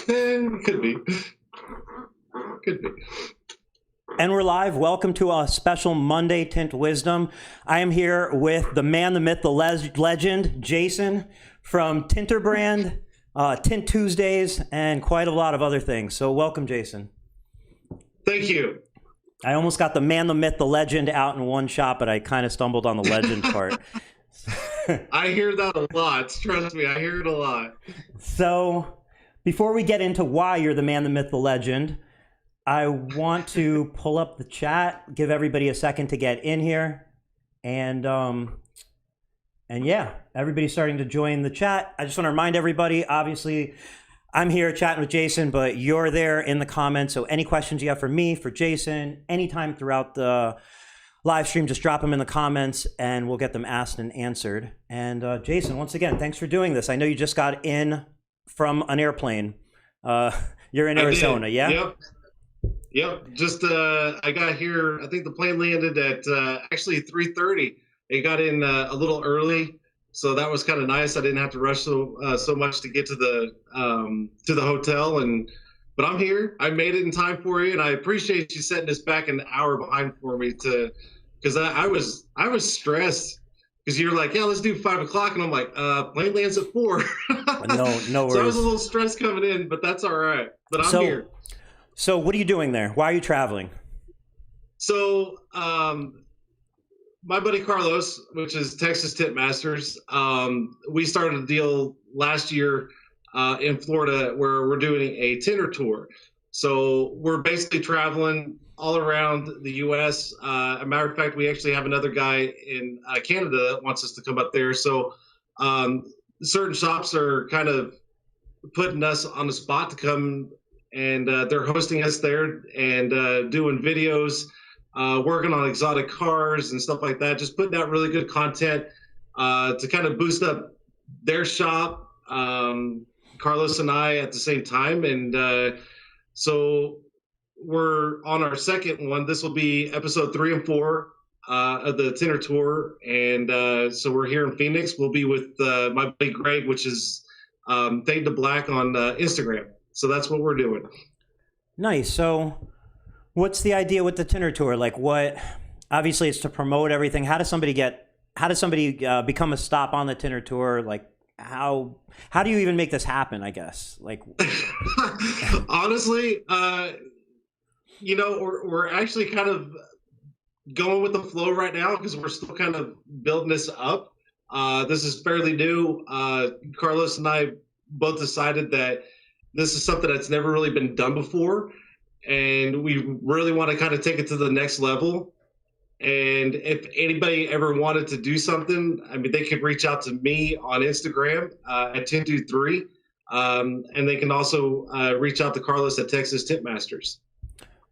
Could be. Could be. And we're live. Welcome to a special Monday Tint Wisdom. I am here with the man, the myth, the legend, Jason from Tint'er Brand, Tint Tuesdays, and quite a lot of other things. So welcome, Jason. Thank you. I almost got the man, the myth, the legend out in one shot, but I kind of stumbled on the legend part. I hear that a lot. Trust me, I hear it a lot. So before we get into why you're the man, the myth, the legend, I want to pull up the chat, give everybody a second to get in here. And yeah, everybody's starting to join the chat. I just want to remind everybody, obviously, I'm here chatting with Jason, but you're there in the comments. So any questions you have for me, for Jason, anytime throughout the live stream, just drop them in the comments and we'll get them asked and answered. And Jason, once again, thanks for doing this. I know you just got in from an airplane. You're in Arizona, yeah? Yep. Yep. Just I got here. I think the plane landed at actually 3:30. It got in a little early, so that was kind of nice. I didn't have to rush so much to get to the hotel. But I'm here. I made it in time for you, and I appreciate you setting this back an hour behind for me because I was stressed. Because you're like, yeah, let's do 5 o'clock, and I'm like, plane lands at 4. No worries. So I was a little stressed coming in, but that's all right. But I'm here. So what are you doing there? Why are you traveling? So my buddy Carlos, which is Texas Tint Masters, we started a deal last year in Florida where we're doing a tinter tour. So we're basically traveling all around the U.S. A matter of fact, we actually have another guy in Canada that wants us to come up there. So certain shops are kind of putting us on the spot to come, and they're hosting us there and doing videos, working on exotic cars and stuff like that, just putting out really good content to kind of boost up their shop, Carlos and I at the same time. And so we're on our second one. This will be episode 3 and 4 of the Tinter Tour. And so we're here in Phoenix. We'll be with my buddy Greg, which is Fade to Black on Instagram. So that's what we're doing. Nice. So what's the idea with the Tinter Tour? Like what, obviously it's to promote everything. How does somebody become a stop on the Tinter Tour? Like how do you even make this happen, I guess? Like honestly, we're actually kind of going with the flow right now because we're still kind of building this up. This is fairly new. Carlos and I both decided that this is something that's never really been done before, and we really want to kind of take it to the next level. And if anybody ever wanted to do something, I mean, they could reach out to me on Instagram at Tint23, and they can also reach out to Carlos at Texas Tint Masters.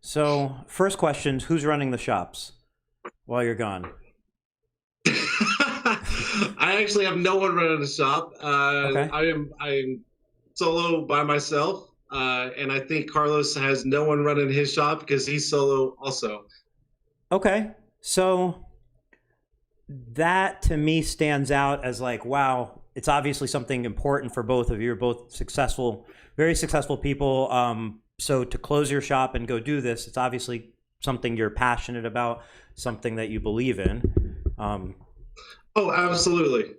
So first question, who's running the shops while you're gone? I actually have no one running the shop. Okay. I am solo by myself, and I think Carlos has no one running his shop because he's solo also. Okay. So that to me stands out as like, wow, it's obviously something important for both of you. You're both successful, very successful people. So to close your shop and go do this, it's obviously something you're passionate about, something that you believe in. Oh, absolutely.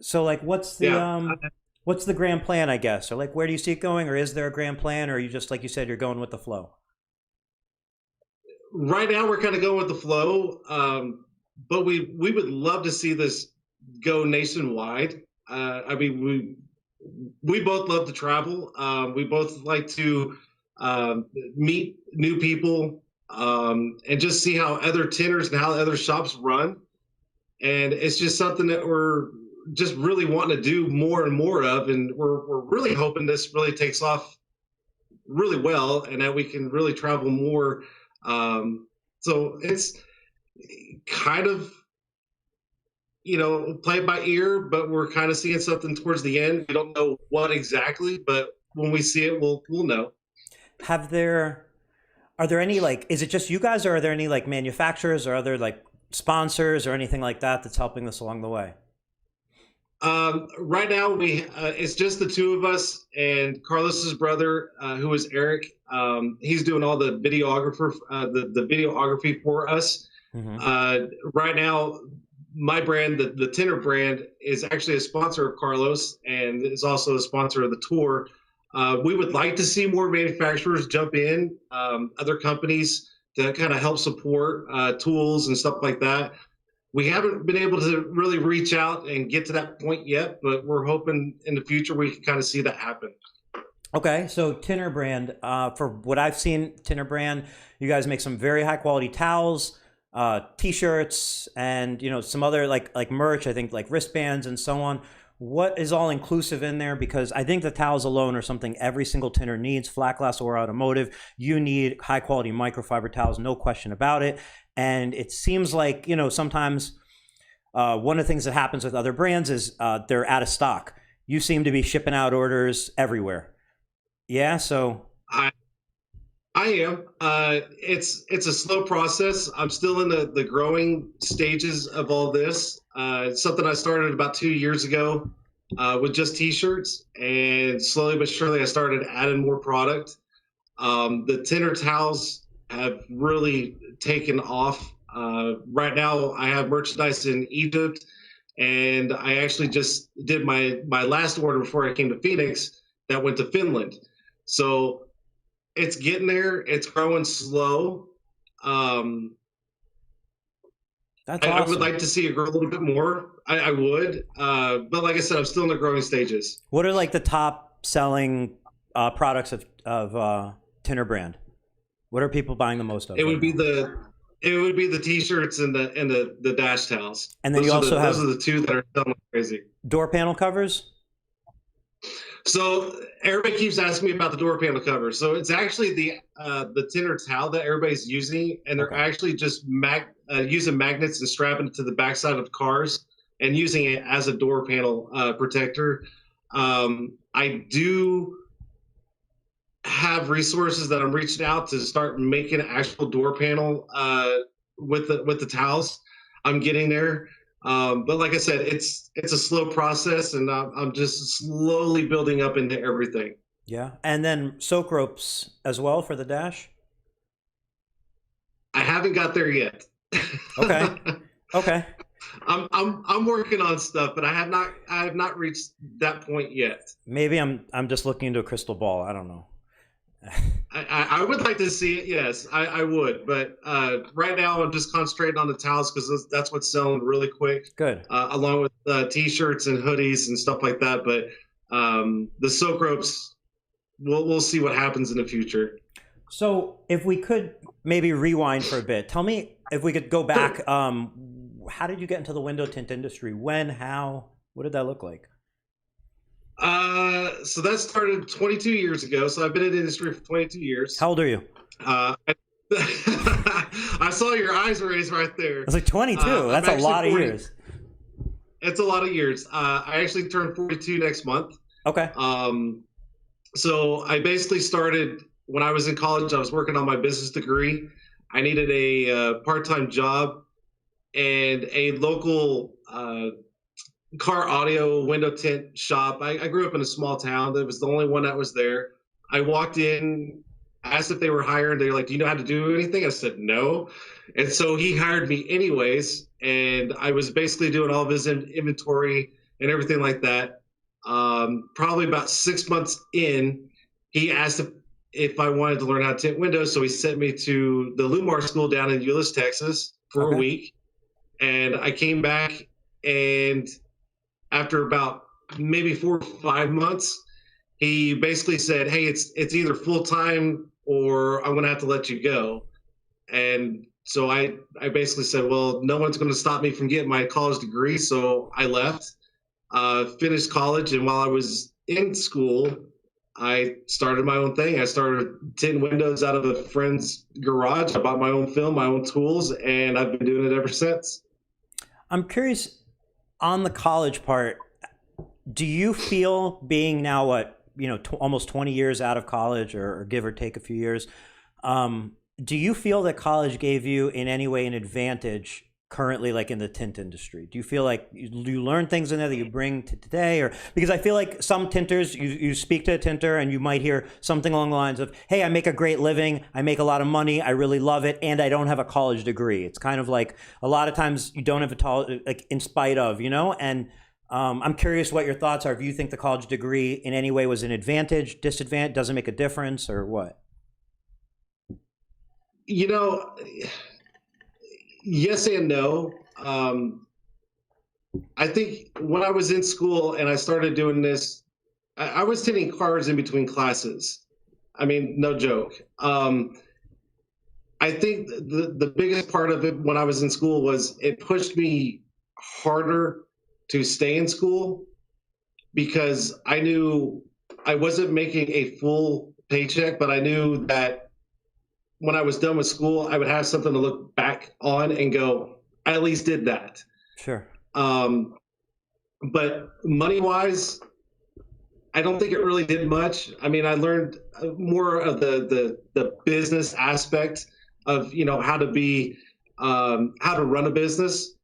So like, what's the grand plan, I guess? Or like, where do you see it going? Or is there a grand plan? Or are you just, like you said, you're going with the flow? Right now, we're kind of going with the flow. But we would love to see this go nationwide. I mean, we both love to travel. We both like to meet new people and just see how other tinters and how other shops run. And it's just something that we're just really wanting to do more and more of. And we're really hoping this really takes off really well and that we can really travel more. So it's kind of, play it by ear, but we're kind of seeing something towards the end. We don't know what exactly, but when we see it, we'll know. Are there any, like, is it just you guys, or are there any like manufacturers or other like sponsors or anything like that that's helping this along the way? Right now, we it's just the two of us and Carlos's brother, who is Eric. He's doing all the the videography for us. Hmm. Uh, right now, my brand, the Tint'er Brand, is actually a sponsor of Carlos and is also a sponsor of the tour. We would like to see more manufacturers jump in, other companies to kind of help support tools and stuff like that. We haven't been able to really reach out and get to that point yet, but we're hoping in the future we can kind of see that happen. Okay, so Tint'er Brand, for what I've seen, Tint'er Brand, you guys make some very high quality towels, t-shirts, and some other like merch. I think like wristbands and so on. What is all inclusive in there? Because I think the towels alone are something every single tinner needs, flat glass or automotive. You need high quality microfiber towels, no question about it. And it seems like sometimes one of the things that happens with other brands is they're out of stock. You seem to be shipping out orders everywhere. Yeah, so I I am. It's a slow process. I'm still in the growing stages of all this. It's something I started about 2 years ago with just T-shirts, and slowly but surely I started adding more product. The tinner towels have really taken off. Right now, I have merchandise in Egypt, and I actually just did my last order before I came to Phoenix that went to Finland. So it's getting there. It's growing slow. Um, that's I would awesome. like to see it grow a little bit more. I would, but like I said, I'm still in the growing stages. What are like the top selling products of Tint'er Brand? What are people buying the most of It right would be now? the t-shirts and the dash towels. And then you also Those are have the two that are selling like crazy. door panel covers. So everybody keeps asking me about the door panel cover. So it's actually the tinner towel that everybody's using, and they're Okay. actually just using magnets and strapping it to the backside of cars and using it as a door panel protector. I do have resources that I'm reaching out to start making an actual door panel with the towels. I'm getting there. But like I said, it's a slow process, and I'm just slowly building up into everything. Yeah. And then soak ropes as well for the dash. I haven't got there yet. Okay. Okay. I'm working on stuff, but I have not reached that point yet. Maybe I'm just looking into a crystal ball. I don't know. I would like to see it. Yes, I would. But right now, I'm just concentrating on the towels because that's what's selling really quick, Good. along with t-shirts and hoodies and stuff like that. But the soak ropes, we'll see what happens in the future. So if we could maybe rewind for a bit, tell me if we could go back. How did you get into the window tint industry? When? How? What did that look like? So that started 22 years ago. So I've been in the industry for 22 years. How old are you? Uh, I saw your eyes raised right there. I was like 22. I'm That's a actually lot of 40. years. It's a lot of years. I actually turned 42 next month. Okay. Um, so I basically started when I was in college. I was working on my business degree. I needed a part-time job, and a local car audio window tint shop. I grew up in a small town. That was the only one that was there. I walked in, asked if they were hiring. They're like, "Do you know how to do anything?" I said, "No." And so he hired me anyways. And I was basically doing all of his inventory and everything like that. Probably about 6 months in, he asked if I wanted to learn how to tint windows. So he sent me to the Lumar School down in Euless, Texas for a Okay. week. And I came back, and after about maybe 4 or 5 months, he basically said, "Hey, it's either full time or I'm going to have to let you go." And so I basically said, "Well, no one's going to stop me from getting my college degree." So I left, finished college, and while I was in school, I started my own thing. I started tinting windows out of a friend's garage. I bought my own film, my own tools, and I've been doing it ever since. I'm curious on the college part. Do you feel being now what almost 20 years out of college, or give or take a few years? Do you feel that college gave you in any way an advantage currently like in the tint industry? Do you feel like you learn things in there that you bring to today? Or because I feel like some tinters, you speak to a tinter and you might hear something along the lines of, hey, I make a great living, I make a lot of money, I really love it, and I don't have a college degree. It's kind of like a lot of times you don't have like in spite of, and I'm curious what your thoughts are. If you think the college degree in any way was an advantage, disadvantage, doesn't make a difference, or what? Yes and no. I think when I was in school and I started doing this, I was tinting cars in between classes. I mean, no joke. I think the biggest part of it when I was in school was it pushed me harder to stay in school because I knew I wasn't making a full paycheck, but I knew that when I was done with school, I would have something to look back on and go, I at least did that. Sure. But money-wise, I don't think it really did much. I mean, I learned more of the business aspect of how to be how to run a business.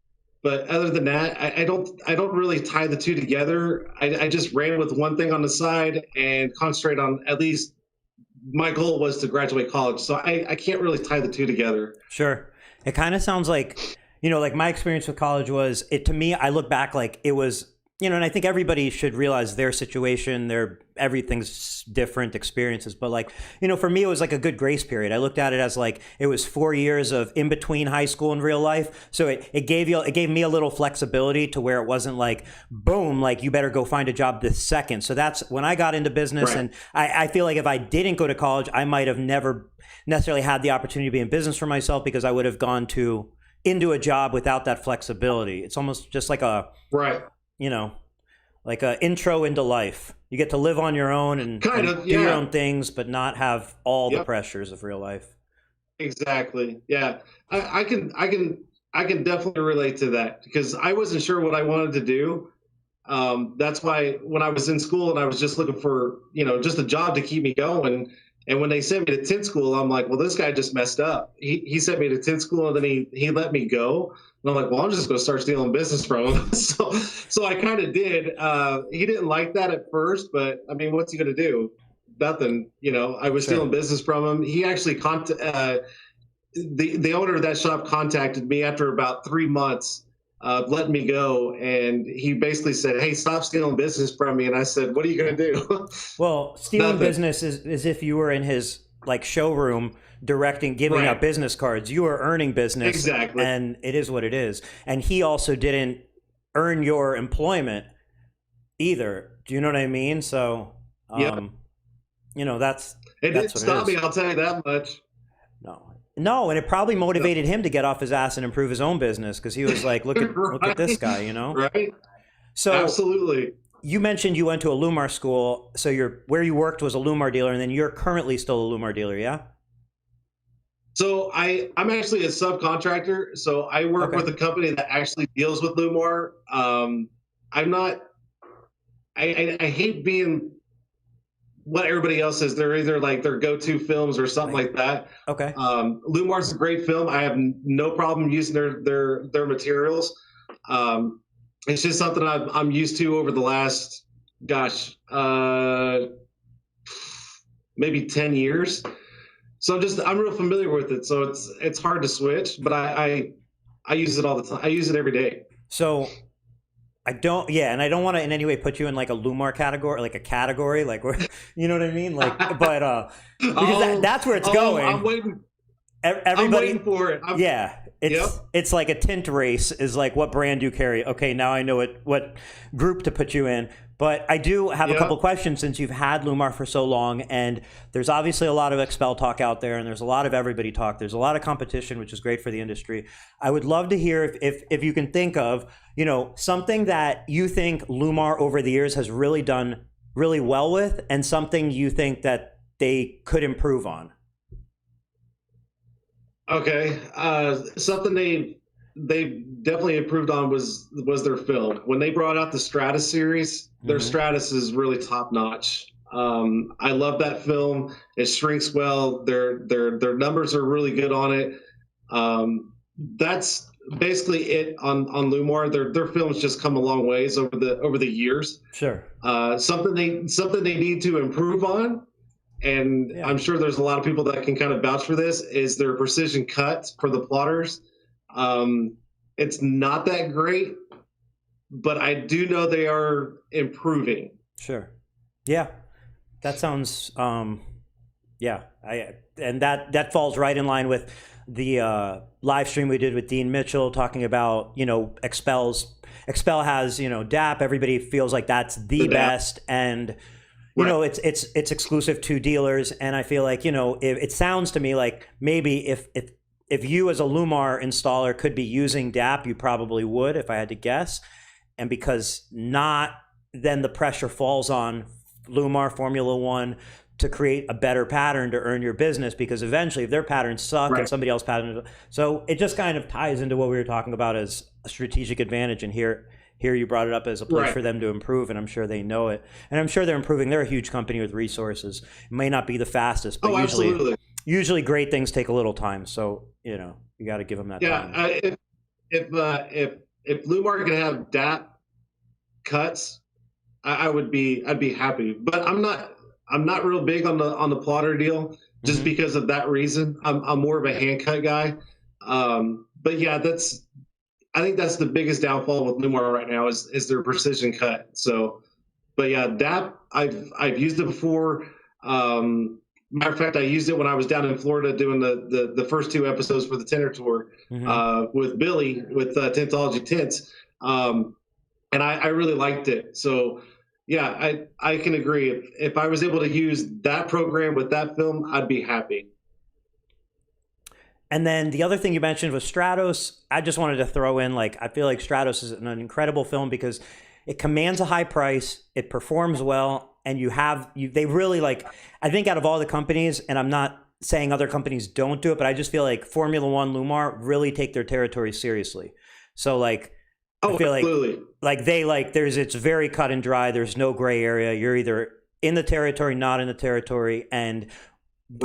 But other than that, I don't really tie the two together. I just ran with one thing on the side and concentrate on at least my goal was to graduate college. So I can't really tie the two together. Sure. It kind of sounds like, like my experience with college was to me, I look back like it was, and I think everybody should realize their situation, everything's different experiences. But like, for me, it was like a good grace period. I looked at it as like, it was 4 years of in between high school and real life. So it gave me a little flexibility to where it wasn't like, boom, like you better go find a job this second. So that's when I got into business. Right. And I feel like if I didn't go to college, I might have never necessarily had the opportunity to be in business for myself because I would have gone into a job without that flexibility. It's almost just like a, right. Like an intro into life. You get to live on your own and do your own things, but not have all the pressures of real life. Exactly. Yeah, I can definitely relate to that because I wasn't sure what I wanted to do. That's why when I was in school and I was just looking for just a job to keep me going. And when they sent me to tint school, I'm like, well, this guy just messed up. He sent me to tint school and then he let me go. And I'm like, well, I'm just going to start stealing business from him. So I kind of did. He didn't like that at first, but I mean, what's he going to do? Nothing. I was stealing business from him. He actually the owner of that shop contacted me after about 3 months. Let me go, and he basically said, hey, stop stealing business from me. And I said, what are you going to do? Well, stealing business is if you were in his like showroom giving out business cards. You were earning business. Exactly. And it is what it is. And he also didn't earn your employment either. Do you know what I mean? So that's it didn't stop me, I'll tell you that much. No, and it probably motivated him to get off his ass and improve his own business because he was like, look at this guy, Right. So absolutely. You mentioned you went to a Lumar school, so where you worked was a Lumar dealer, and then you're currently still a Lumar dealer, yeah? So I'm actually a subcontractor. So I work with a company that actually deals with Lumar. I'm not. I hate being what everybody else is. They're either like their go-to films or something like that. Okay. Lumar's a great film. I have no problem using their materials. It's just something I'm used to over the last, maybe 10 years. So I'm real familiar with it. So it's hard to switch, but I use it all the time. I use it every day. So and I don't want to in any way put you in like a Lumar category, like a category, like you know what I mean? Like, but because that's where it's going. I'm waiting. Everybody, I'm waiting for it. It's like a tint race is like, what brand do you carry? Okay, now I know what group to put you in. But I do have a couple questions since you've had Lumar for so long, and there's obviously a lot of Expel talk out there, and there's a lot of everybody talk. There's a lot of competition, which is great for the industry. I would love to hear if you can think of, something that you think Lumar over the years has really done really well with, and something you think that they could improve on. Okay, something they definitely improved on was their film. When they brought out the Stratus series, their Stratus is really top notch. I love that film. It shrinks well. Their numbers are really good on it. That's basically it on Lumar. Their films just come a long ways over the years. Sure. Something they need to improve on, and Yeah. I'm sure there's a lot of people that can kind of vouch for this, is their precision cuts for the plotters. It's not that great, but I do know they are improving. Sure. Yeah. That sounds yeah. And that falls right in line with the live stream we did with Dean Mitchell talking about, Expel has, DAP. Everybody feels like that's the best, and it's exclusive to dealers. And I feel like, it sounds to me like maybe if you as a Lumar installer could be using DAP, you probably would, if I had to guess. And because not, then the pressure falls on Lumar Formula One to create a better pattern to earn your business, because eventually if their patterns suck and somebody else pattern, so it just kind of ties into what we were talking about as a strategic advantage. And here you brought it up as a place for them to improve, and I'm sure they know it, and I'm sure they're improving. They're a huge company with resources. It may not be the fastest, but usually great things take a little time. So you got to give them that time. If Lumar can have DAP cuts, I'd be happy. But I'm not real big on the plotter deal, just because of that reason. I'm more of a hand cut guy. But yeah, I think that's the biggest downfall with Lumar right now is their precision cut. So, but yeah, DAP I've used it before. Matter of fact, I used it when I was down in Florida doing the first 2 episodes for the Tint'er Tour with Billy with Tintology Tints, and I really liked it. So. Yeah, I can agree. If I was able to use that program with that film, I'd be happy. And then the other thing you mentioned was Stratos. I just wanted to throw in, I feel like Stratos is an incredible film because it commands a high price, it performs well, and they really I think out of all the companies, and I'm not saying other companies don't do it, but I just feel like Formula One, Lumar really take their territory seriously. So I feel absolutely. It's very cut and dry. There's no gray area. You're either in the territory, not in the territory. And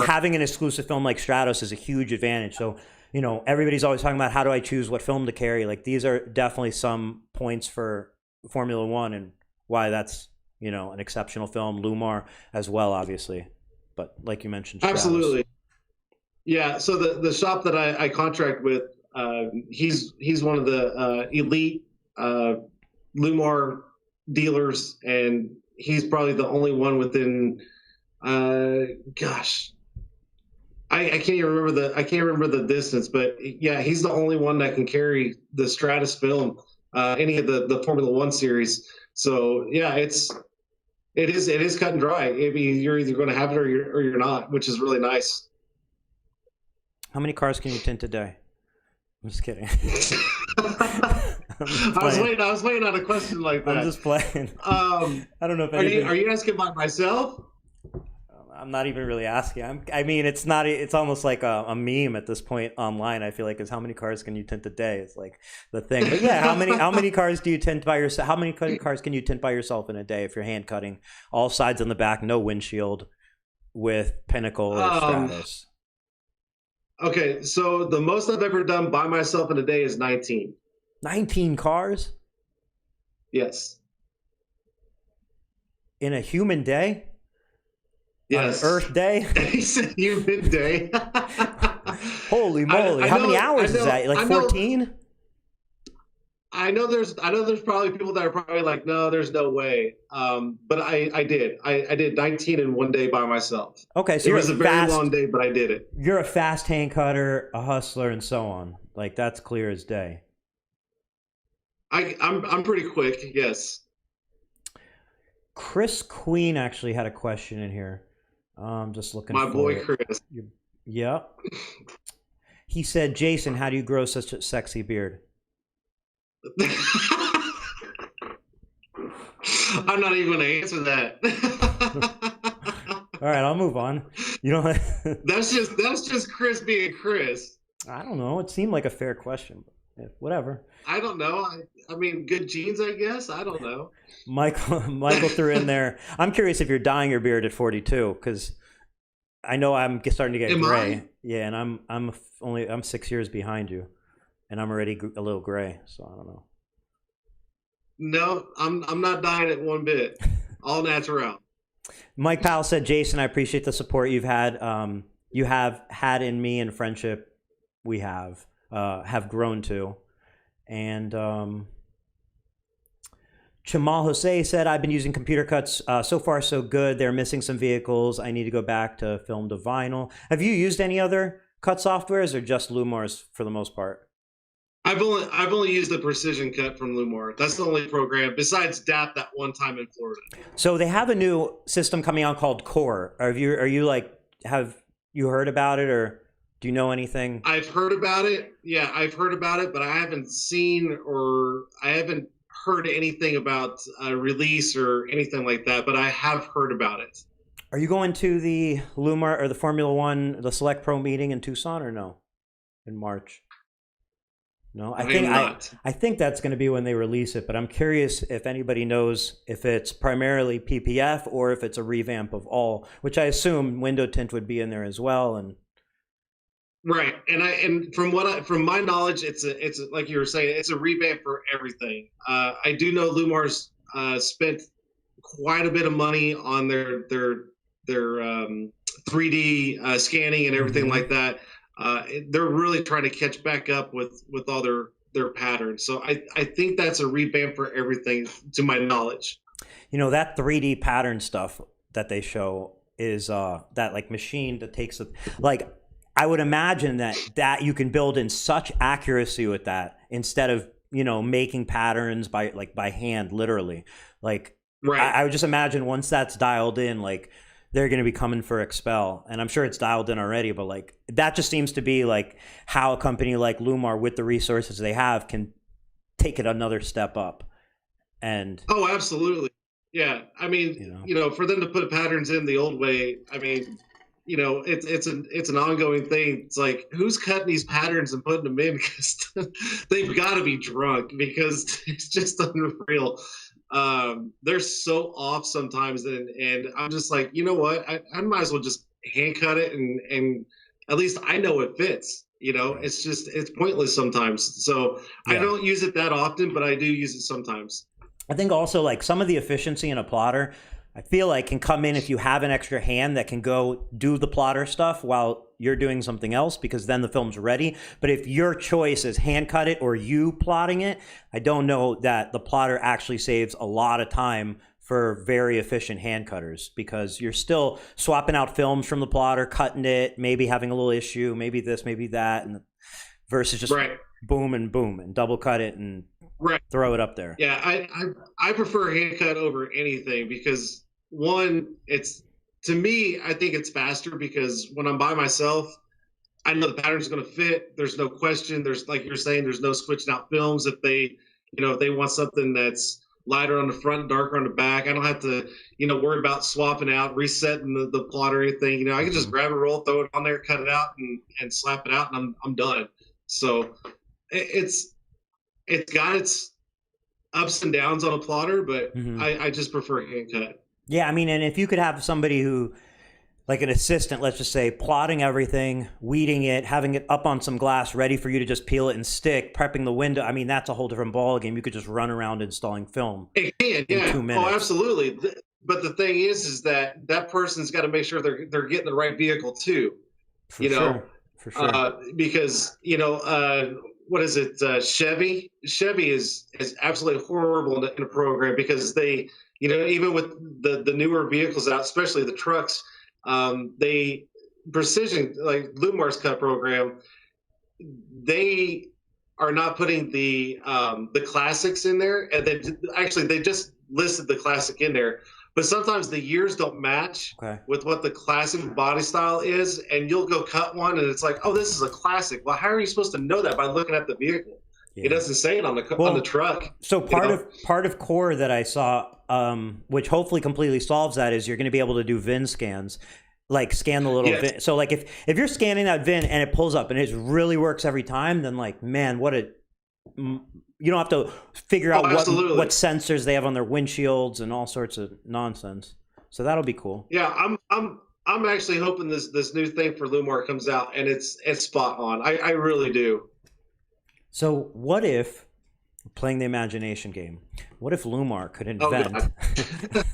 having an exclusive film like Stratos is a huge advantage. So, everybody's always talking about how do I choose what film to carry? These are definitely some points for Formula One and why that's, an exceptional film. Lumar as well, obviously. But like you mentioned, Stratos. Absolutely. Yeah. So the shop that I contract with, he's one of the elite Lumar dealers, and he's probably the only one within I can't even remember the distance, but yeah, he's the only one that can carry the Stratus film, any of the Formula One series. So yeah, it is cut and dry. I mean, you're either going to have it or you're not, which is really nice. How many cars can you tint a day? I'm just kidding. I was waiting on a question like that. I'm just playing. I don't know if are you asking about myself? I'm not even really asking. I mean, it's not. It's almost like a meme at this point online. I feel like is how many cars can you tint a day? It's like the thing. But yeah, how many cars do you tint by yourself? How many cars can you tint by yourself in a day if you're hand cutting all sides on the back, no windshield, with Pinnacle or Stratos? Okay, so the most I've ever done by myself in a day is 19. 19 cars? Yes. In a human day? Yes. On Earth day? It's a human day. Holy moly. How many hours is that? 14? I know there's probably people that are probably like, no, there's no way. But I did 19 in one day by myself. Okay, so it was a very long day, but I did it. You're a fast hand cutter, a hustler, and so on. That's clear as day. I'm pretty quick, yes. Chris Queen actually had a question in here. I'm just looking. My boy Chris. Yeah. He said, Jason, how do you grow such a sexy beard? I'm not even going to answer that. All right, I'll move on. That's just Chris being Chris. I don't know. It seemed like a fair question. But whatever. I don't know. I mean, good genes, I guess. I don't know. Michael threw in there. I'm curious if you're dyeing your beard at 42, because I know I'm starting to get gray. Yeah, and I'm 6 years behind you. and I'm already a little gray, so I don't know. No, I'm not dying it one bit. All natural. Mike Powell said, Jason, I appreciate the support you've had. You have had in me and friendship we have grown to. And Chamal Jose said, I've been using computer cuts. So far, so good. They're missing some vehicles. I need to go back to film to vinyl. Have you used any other cut softwares or just Lumars for the most part? I've only used the precision cut from Lumar. That's the only program besides DAP that one time in Florida. So they have a new system coming out called Core. Have you heard about it, or do you know anything? I've heard about it. Yeah, I've heard about it, but I haven't seen or I haven't heard anything about a release or anything like that, but I have heard about it. Are you going to the Lumar or the Formula One, the Select Pro meeting in Tucson, or no? In March? No, I think that's going to be when they release it, but I'm curious if anybody knows if it's primarily PPF or if it's a revamp of all, which I assume window tint would be in there as well. And right, and from my knowledge, it's like you were saying, it's a revamp for everything. I do know Lumar's spent quite a bit of money on their 3D scanning and everything like that. They're really trying to catch back up with all their patterns. So I think that's a revamp for everything, to my knowledge. You know, that 3D pattern stuff that they show is that like machine that takes a, like, I would imagine that you can build in such accuracy with that instead of, you know, making patterns by hand, literally. Like, right. I would just imagine once that's dialed in, like, they're going to be coming for Expel. And I'm sure it's dialed in already, but like that just seems to be like how a company like Lumar, with the resources they have, can take it another step up. And oh, absolutely. Yeah. I mean, you know, for them to put patterns in the old way, I mean, you know, it's an ongoing thing. It's like, who's cutting these patterns and putting them in? Because they've got to be drunk, because it's just unreal. They're so off sometimes, and I'm just like, you know what, I might as well just hand cut it, and at least I know it fits. You know, it's pointless sometimes. So yeah. I don't use it that often, but I do use it sometimes. I think also like some of the efficiency in a plotter, I feel like can come in if you have an extra hand that can go do the plotter stuff while you're doing something else, because then the film's ready. But if your choice is hand cut it or you plotting it, I don't know that the plotter actually saves a lot of time for very efficient hand cutters, because you're still swapping out films from the plotter, cutting it, maybe having a little issue, maybe this, maybe that, and versus just boom and double cut it and throw it up there. Yeah, I prefer hand cut over anything, because one, it's, to me, I think it's faster, because when I'm by myself, I know the pattern's going to fit. There's no question. There's, like you're saying, there's no switching out films. If they, you know, if they want something that's lighter on the front, darker on the back, I don't have to, you know, worry about swapping out, resetting the plot or anything. You know, I can just grab a roll, throw it on there, cut it out, and slap it out, and I'm done. So it's got its ups and downs on a plotter, but I just prefer hand cut. Yeah, I mean, and if you could have somebody who, like an assistant, let's just say, plotting everything, weeding it, having it up on some glass ready for you to just peel it and stick, prepping the window, I mean, that's a whole different ballgame. You could just run around installing film. It can, yeah. 2 minutes. Oh, absolutely. But the thing is that person's got to make sure they're getting the right vehicle too. For sure. Because, you know, what is it? Chevy is absolutely horrible in a program, because they, you know, even with the newer vehicles out, especially the trucks, they precision, like Lumar's cut program, they are not putting the classics in there, and they just listed the classic in there. But sometimes the years don't match with what the classic body style is, and you'll go cut one, and it's like, oh, this is a classic. Well, how are you supposed to know that by looking at the vehicle? Yeah. It doesn't say it on the truck. So part of Core that I saw, which hopefully completely solves that, is you're going to be able to do VIN scans, like scan the little VIN. So like if you're scanning that VIN and it pulls up and it really works every time, then like, man, you don't have to figure out what sensors they have on their windshields and all sorts of nonsense. So that'll be cool. Yeah, I'm actually hoping this new thing for Lumar comes out and it's spot on. I really do. So what if, playing the imagination game, what if Lumar could Oh invent? God.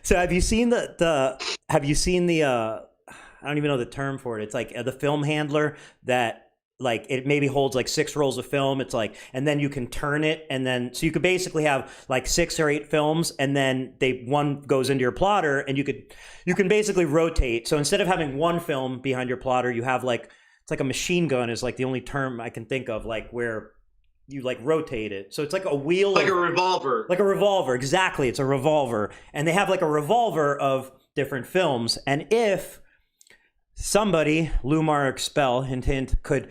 So have you seen the I don't even know the term for it. It's like the film handler that like it maybe holds like 6 rolls of film. It's like, and then you can turn it, and then so you could basically have like 6 or 8 films, and then one goes into your plotter, and you can basically rotate. So instead of having one film behind your plotter, you have like, it's like a machine gun is like the only term I can think of, like where you like rotate it. So it's like a wheel, Like a revolver. like a revolver. Exactly. It's a revolver. And they have like a revolver of different films. And if somebody, Lumar or Expel, hint, hint, could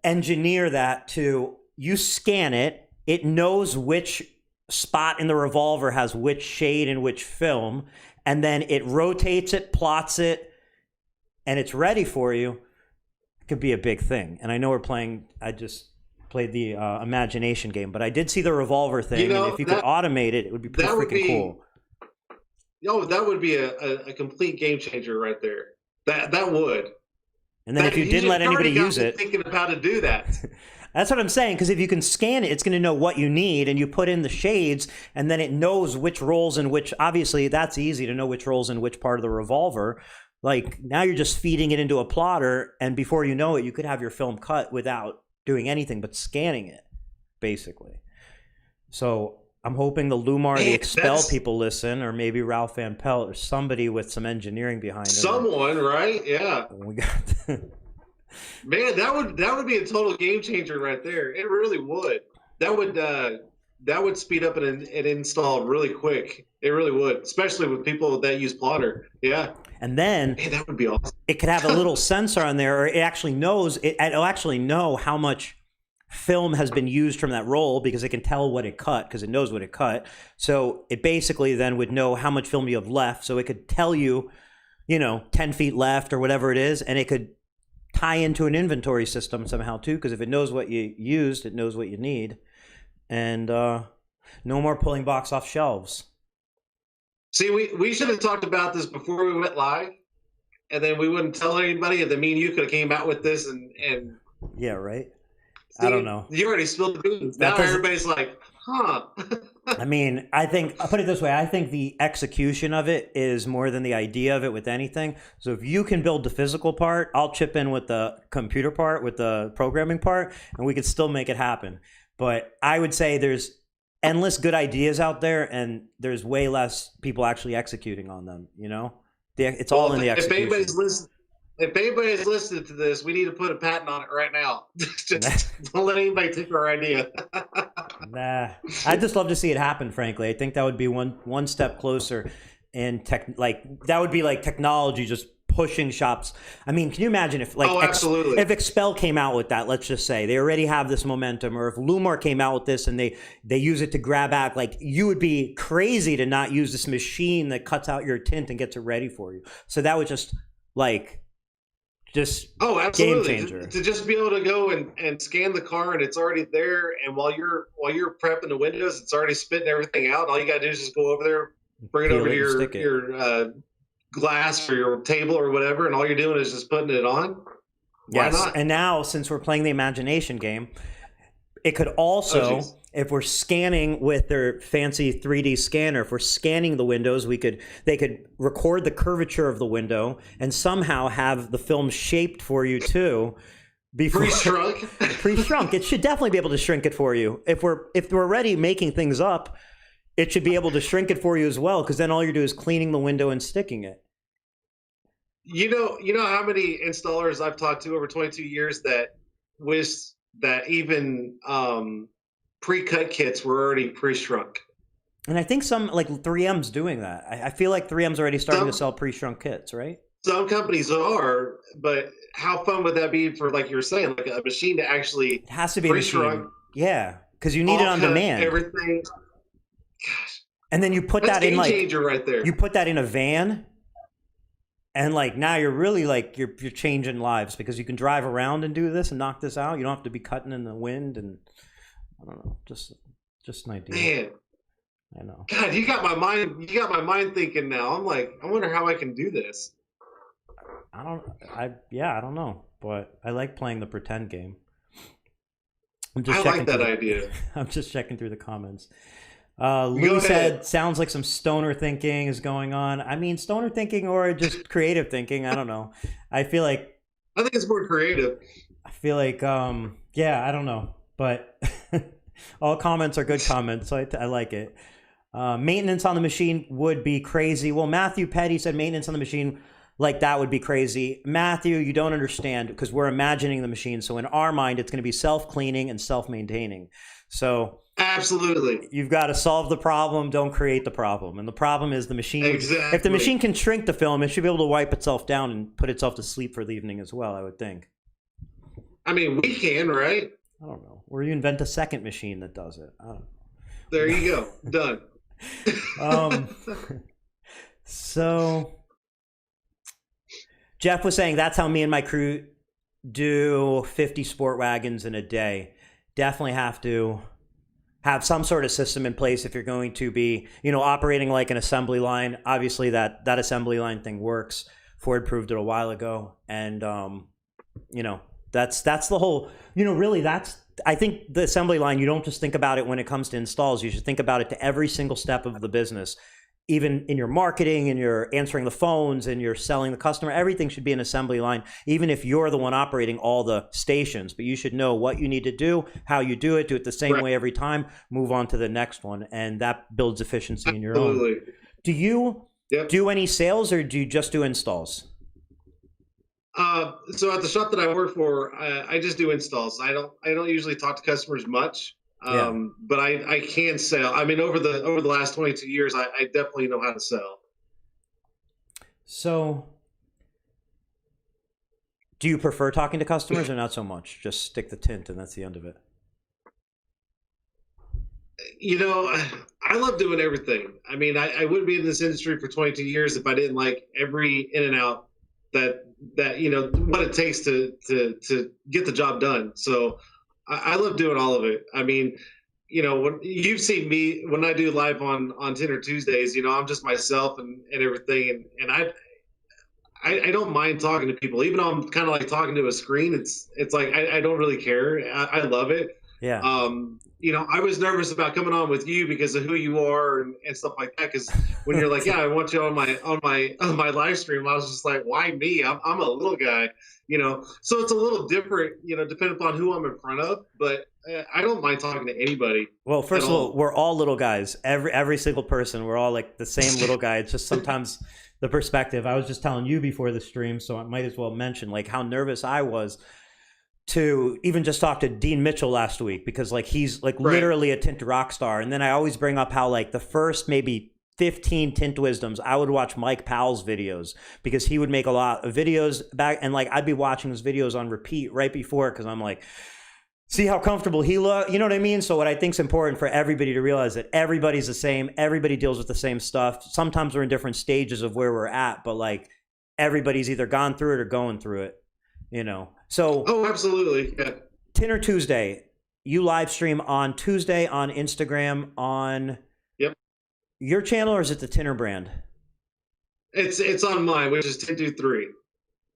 engineer that to, you scan it, it knows which spot in the revolver has which shade and which film, and then it rotates it, plots it, and it's ready for you. It could be a big thing. And I know I just played the imagination game, but I did see the revolver thing, and if you could automate it, it would be pretty freaking cool. Yo, that would be a complete game changer right there. That would. And then if you didn't let anybody use it, thinking of how to do that. That's what I'm saying, because if you can scan it, it's going to know what you need, and you put in the shades, and then it knows which rolls in which. Obviously, that's easy to know which rolls in which part of the revolver. Like, now you're just feeding it into a plotter, and before you know it, you could have your film cut without doing anything but scanning it, basically. So I'm hoping the Lumar, the Expel people listen, or maybe Ralph Van Pelt, or somebody with some engineering behind it. Someone, right? Yeah. We got Man, that would be a total game changer right there. It really would. That would speed up an install really quick. It really would, especially with people that use plotter. Yeah. And then that would be awesome. It could have a little sensor on there, or it'll actually know how much film has been used from that roll, because it can tell what it cut, because it knows what it cut. So it basically then would know how much film you have left. So it could tell you, 10 feet left or whatever it is, and it could tie into an inventory system somehow too, because if it knows what you used, it knows what you need. And no more pulling box off shelves. See, we should have talked about this before we went live, and then we wouldn't tell anybody, and then me and you could have came out with this and yeah, right. See, I don't know. You already spilled the beans. Now everybody's like, huh. I mean, I'll put it this way. I think the execution of it is more than the idea of it with anything. So if you can build the physical part, I'll chip in with the computer part, with the programming part, and we could still make it happen. But I would say there's endless good ideas out there, and there's way less people actually executing on them. It's all in the execution. If anybody's listening to this, we need to put a patent on it right now. Just don't let anybody take our idea. Nah, I'd just love to see it happen. Frankly, I think that would be one step closer in tech. Like, that would be like technology just pushing shops. I mean, can you imagine if absolutely. If Expel came out with that? Let's just say they already have this momentum, or if Lumar came out with this and they use it to grab out, like, you would be crazy to not use this machine that cuts out your tint and gets it ready for you. So that would just absolutely. Game changer. To just be able to go and scan the car, and it's already there, and while you're prepping the windows, it's already spitting everything out. All you gotta do is just go over there, bring it over to your glass or your table or whatever, and all you're doing is just putting it on. Why not? And now, since we're playing the imagination game, it could also, if we're scanning with their fancy 3D scanner, if we're scanning the windows, they could record the curvature of the window and somehow have the film shaped for you too. Pre-shrunk? Pre-shrunk. It should definitely be able to shrink it for you. If we're already making things up, it should be able to shrink it for you as well, because then all you do is cleaning the window and sticking it. You know how many installers I've talked to over 22 years that wish that even pre-cut kits were already pre-shrunk. And I think some, like 3M's doing that. I feel like 3M's already starting to sell pre-shrunk kits, right? Some companies are, but how fun would that be for, like you were saying, like a machine to actually it has to be pre-shrunk? Yeah, because you need it on demand. Everything. Gosh. And then you put that in, like, changer right there. You put that in a van, and like now you're really like you're changing lives, because you can drive around and do this and knock this out. You don't have to be cutting in the wind, and I don't know, just an idea. Man, I know. God, you got my mind thinking now. I'm like, I wonder how I can do this. I don't know, but I like playing the pretend game. I'm just I checking like through that the idea. I'm just checking through the comments. Go Lee said, ahead. sounds like some stoner thinking is going on. I mean, stoner thinking or just creative thinking. I don't know. I feel like, I think it's more creative. yeah, I don't know. But all comments are good comments. So I like it. Maintenance on the machine would be crazy. Well, Matthew Petty said maintenance on the machine like that would be crazy. Matthew, you don't understand because we're imagining the machine. So in our mind, it's going to be self-cleaning and self-maintaining. So Absolutely. you've got to solve the problem, don't create the problem. And the problem is the machine, if the Exactly. machine can shrink the film, it should be able to wipe itself down and put itself to sleep for the evening as well, I would think. I mean, we can, right? I don't know. Or you invent a second machine that does it. I don't There you go. Done. know. So Jeff was saying that's how me and my crew do 50 sport wagons in a day. Definitely have to have some sort of system in place if you're going to be, operating like an assembly line. Obviously, that assembly line thing works. Ford proved it a while ago, and that's the whole. Really, that's. I think the assembly line. You don't just think about it when it comes to installs. You should think about it to every single step of the business. Even in your marketing and your answering the phones and you're selling the customer, everything should be an assembly line, even if you're the one operating all the stations. But you should know what you need to do, how you do it the same Right. way every time, move on to the next one. And that builds efficiency in your own. Absolutely. Do you Yep. do any sales or do you just do installs? So at the shop that I work for, I just do installs. I don't usually talk to customers much, Yeah. but I can sell. I mean, over the last 22 years, I definitely know how to sell. So do you prefer talking to customers or not so much? Just stick the tint and that's the end of it. You know, I love doing everything. I mean, I wouldn't be in this industry for 22 years if I didn't like every in and out that what it takes to get the job done. So I love doing all of it. I mean, when you've seen me when I do live on Tint'er Tuesdays, I'm just myself and everything, and I don't mind talking to people, even though I'm kind of like talking to a screen. It's like I don't really care. I love it. Yeah. I was nervous about coming on with you because of who you are and stuff like that. Because when you're like, yeah, I want you on my live stream, I was just like, why me? I'm a little guy, So it's a little different, depending upon who I'm in front of. But I don't mind talking to anybody Well, at first of all, all. we're all little guys. Every single person, we're all like the same little guy. It's just sometimes the perspective. I was just telling you before the stream, so I might as well mention like how nervous I was to even just talk to Dean Mitchell last week because like he's like Right. literally a tint rock star. And then I always bring up how like the first maybe 15 Tint Wisdoms, I would watch Mike Powell's videos because he would make a lot of videos back and like I'd be watching his videos on repeat right before because I'm like, see how comfortable he look. You know what I mean? So what I think is important for everybody to realize that everybody's the same. Everybody deals with the same stuff. Sometimes we're in different stages of where we're at, but like everybody's either gone through it or going through it. So Oh, absolutely. Yeah. Tinner Tuesday, you live stream on Tuesday on Instagram on Yep. your channel or is it the Tint'er Brand? It's on mine, which is 1023.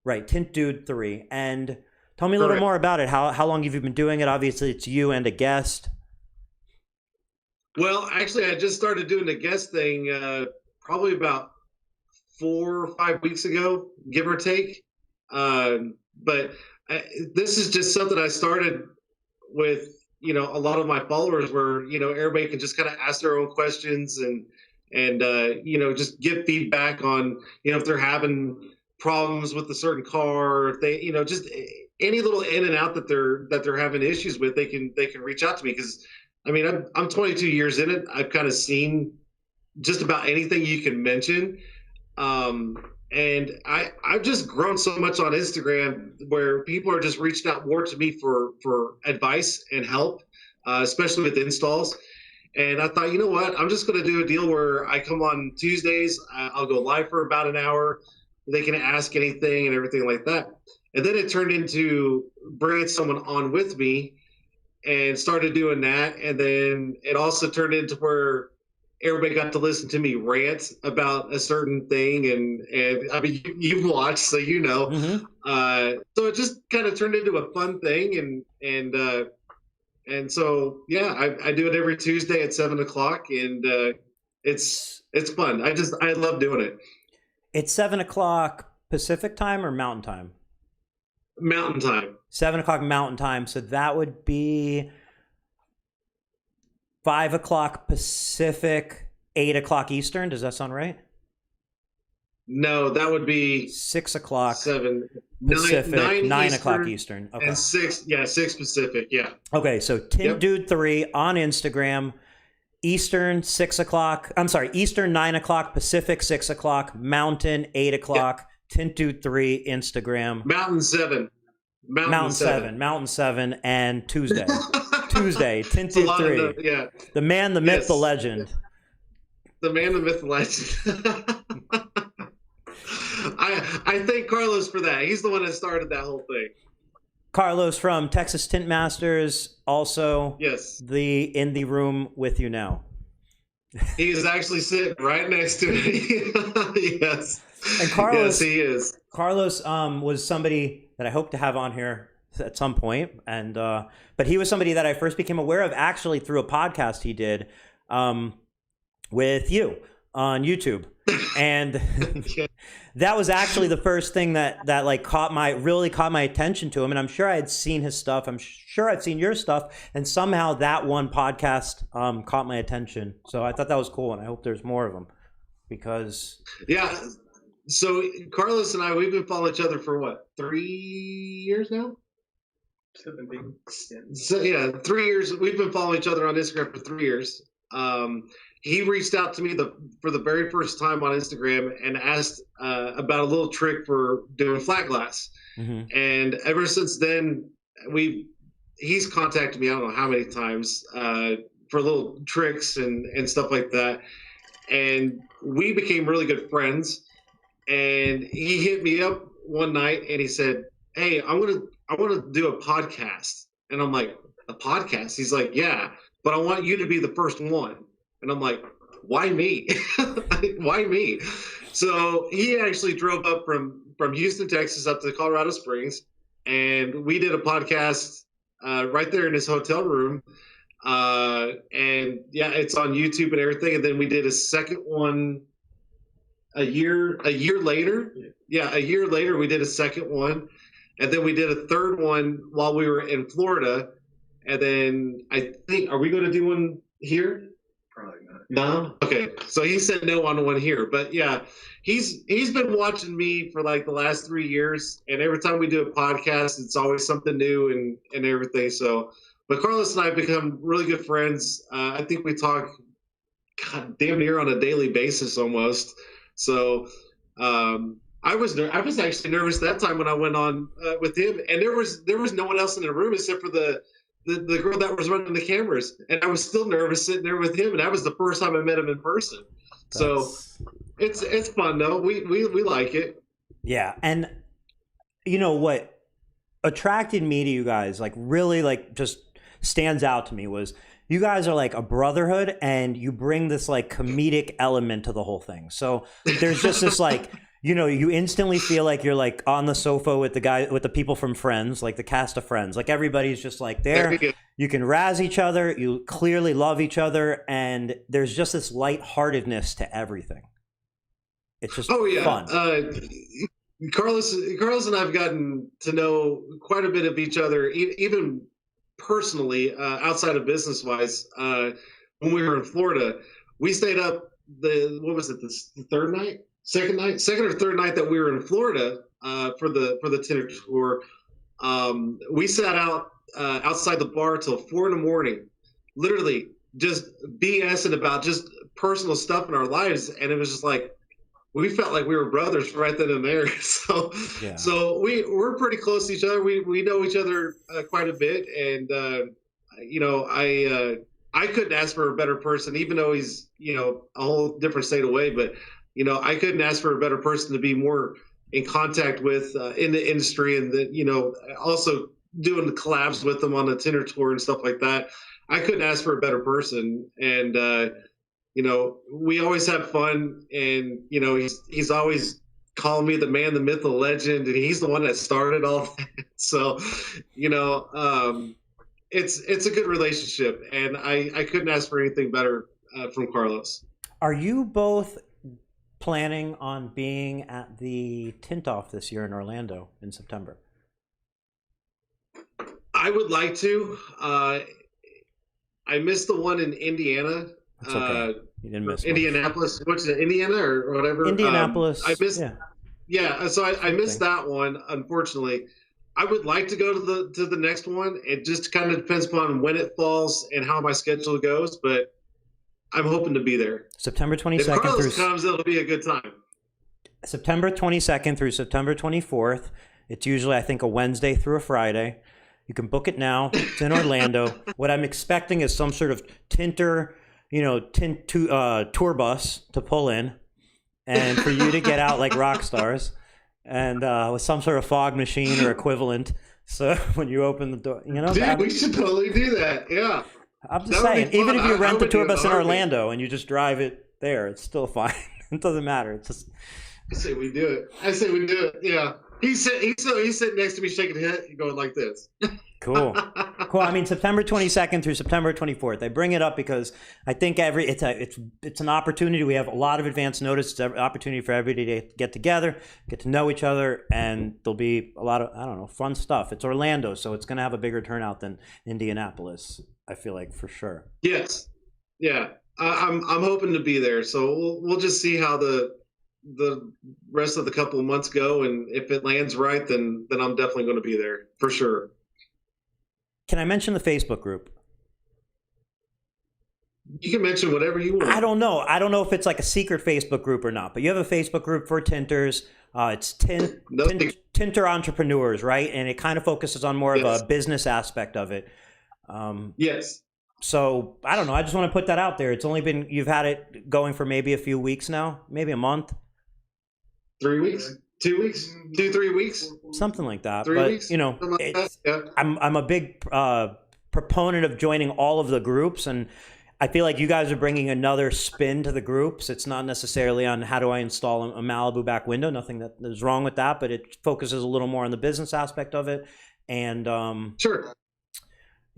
Right, Tint Dude 3. And tell me a little Correct. more about it. How long have you been doing it? Obviously, it's you and a guest. Well, actually, I just started doing the guest thing probably about 4 or 5 weeks ago, give or take. But this is just something I started with, a lot of my followers where, everybody can just kind of ask their own questions and just give feedback on, if they're having problems with a certain car, or if they, just any little in and out that they're having issues with, they can reach out to me because, I mean, I'm 22 years in it. I've kind of seen just about anything you can mention. And I've just grown so much on Instagram where people are just reaching out more to me for advice and help, especially with installs. And I thought, you know what? I'm just going to do a deal where I come on Tuesdays. I'll go live for about an hour. They can ask anything and everything like that. And then it turned into bringing someone on with me and started doing that. And then it also turned into where everybody got to listen to me rant about a certain thing. And I mean, you've watched, so Mm-hmm. So it just kind of turned into a fun thing. And And so, yeah, I do it every Tuesday at 7 o'clock, and it's fun. I love doing it. It's 7 o'clock Pacific time or Mountain time? Mountain time. 7 o'clock Mountain time. So that would be 5 o'clock Pacific, 8 o'clock Eastern. Does that sound right? No, that would be 6 o'clock 7, Pacific, 9 Eastern, o'clock Eastern. Okay. and 6 Pacific. Yeah. Okay. So Tint Dude 3 on Instagram. Eastern 6 o'clock. I'm sorry, Eastern 9 o'clock, Pacific 6 o'clock, Mountain 8 o'clock. Yep. Tint Dude 3 Instagram. Mountain 7. Mountain 7. Mountain 7, and Tuesday. Tuesday, Tint Dude 3. Yeah. The man, the myth, Yes. the legend. The man, the myth, the legend. I thank Carlos for that. He's the one that started that whole thing. Carlos from Texas Tint Masters, also Yes. in the room with you now. He is actually sitting right next to me. Yes. And Carlos, yes, he is. Carlos was somebody that I hope to have on here at some point, and but he was somebody that I first became aware of actually through a podcast he did with you on YouTube, and that was actually the first thing that like really caught my attention to him. And I'm sure I had seen his stuff. I'm sure I'd seen your stuff, and somehow that one podcast caught my attention. So I thought that was cool, and I hope there's more of them because yeah. So Carlos and I, we've been following each other for what, 3 years now? 17. So yeah, 3 years. We've been following each other on Instagram for 3 years. He reached out to me for the very first time on Instagram and asked about a little trick for doing flat glass. Mm-hmm. And ever since then, he's contacted me I don't know how many times for little tricks and stuff like that. And we became really good friends. And he hit me up one night and he said, "Hey, I want to do a podcast." And I'm like, "A podcast?" He's like, "Yeah, but I want you to be the first one." And I'm like, "Why me?" Why me? So he actually drove up from Houston, Texas, up to Colorado Springs, and we did a podcast right there in his hotel room. And yeah, it's on YouTube and everything. And then we did a second one a year later. Yeah, a year later we did a second one, and then we did a third one while we were in Florida. And then I think, are we going to do one here? Probably not. No? Okay. So he said no on one here. But yeah, he's been watching me for like the last 3 years. And every time we do a podcast, it's always something new and everything. So, but Carlos and I have become really good friends. I think we talk damn near on a daily basis almost. So I was actually nervous that time when I went on with him. And there was no one else in the room except for the girl that was running the cameras, and I was still nervous sitting there with him, and that was the first time I met him in person. So it's fun though. We like it. Yeah, and you know what attracted me to you guys, like really like just stands out to me, was you guys are like a brotherhood, and you bring this like comedic element to the whole thing. So there's just this like, you know, you instantly feel like you're like on the sofa with the people from Friends, like the cast of Friends. Like everybody's just like there. You can razz each other. You clearly love each other, and there's just this lightheartedness to everything. It's just fun. Carlos and I've gotten to know quite a bit of each other, even personally, outside of business wise. When we were in Florida, we stayed up the third night? Second or third night that we were in Florida for the Tint'er tour. We sat outside the bar till 4 a.m, literally just BSing about just personal stuff in our lives, and it was just like we felt like we were brothers right then and there. So we're pretty close to each other. We know each other quite a bit, and you know, I couldn't ask for a better person, even though he's, you know, a whole different state away, but. You know, I couldn't ask for a better person to be more in contact with in the industry, and that, you know, also doing the collabs with them on the Tint'er tour and stuff like that. I couldn't ask for a better person, and you know, we always have fun, and you know, he's always calling me the man, the myth, the legend, and he's the one that started all that. So, you know, it's a good relationship, and I couldn't ask for anything better from Carlos. Are you both planning on being at the Tint Off this year in Orlando in September? I would like to. I missed the one in Indiana. That's okay. You didn't miss much. Indianapolis. What's it? Indiana or whatever. Indianapolis. I missed. Yeah. Yeah. So I missed that one. Unfortunately, I would like to go to the next one. It just kind of depends upon when it falls and how my schedule goes. But I'm hoping to be there. September 22nd. If Carlos comes, it'll be a good time. September 22nd through September 24th. It's usually, I think, a Wednesday through a Friday. You can book it now. It's in Orlando. What I'm expecting is some sort of Tint'er, tour bus to pull in, and for you to get out like rock stars, and with some sort of fog machine or equivalent. So when you open the door, Dude, we should totally do that. Yeah. I'm just saying, even if you rent the tour bus in Orlando and you just drive it there, it's still fine. It doesn't matter. It's just. I say we do it. Yeah. He's sitting next to me shaking his head, going like this. Cool. I mean, September 22nd through September 24th. I bring it up because I think it's an opportunity. We have a lot of advance notice. It's an opportunity for everybody to get together, get to know each other, and there'll be a lot of fun stuff. It's Orlando, so it's going to have a bigger turnout than Indianapolis. I feel like for sure. Yes. Yeah. I'm hoping to be there. So we'll just see how the rest of the couple of months go, and if it lands right, then I'm definitely going to be there for sure. Can I mention the Facebook group? You can mention whatever you want. I don't know if it's like a secret Facebook group or not, but you have a Facebook group for tinters. It's Tint'er Entrepreneurs, right? And it kind of focuses on more of a business aspect of it. Yes. So I don't know. I just want to put that out there. You've had it going for maybe a few weeks now, maybe a month. 3 weeks, 2 weeks, 3 weeks, something like that. 3 but weeks, I'm a big proponent of joining all of the groups, and I feel like you guys are bringing another spin to the groups. It's not necessarily on how do I install a Malibu back window. Nothing that is wrong with that, but it focuses a little more on the business aspect of it. And sure,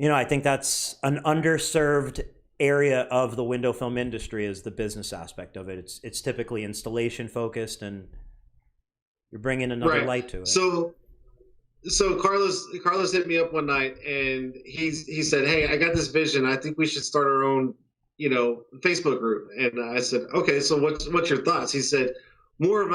I think that's an underserved area of the window film industry is the business aspect of it. It's typically installation focused, and you're bringing another light to it. So Carlos hit me up one night, and he said, "Hey, I got this vision. I think we should start our own, Facebook group." And I said, "Okay, so what's your thoughts?" He said, more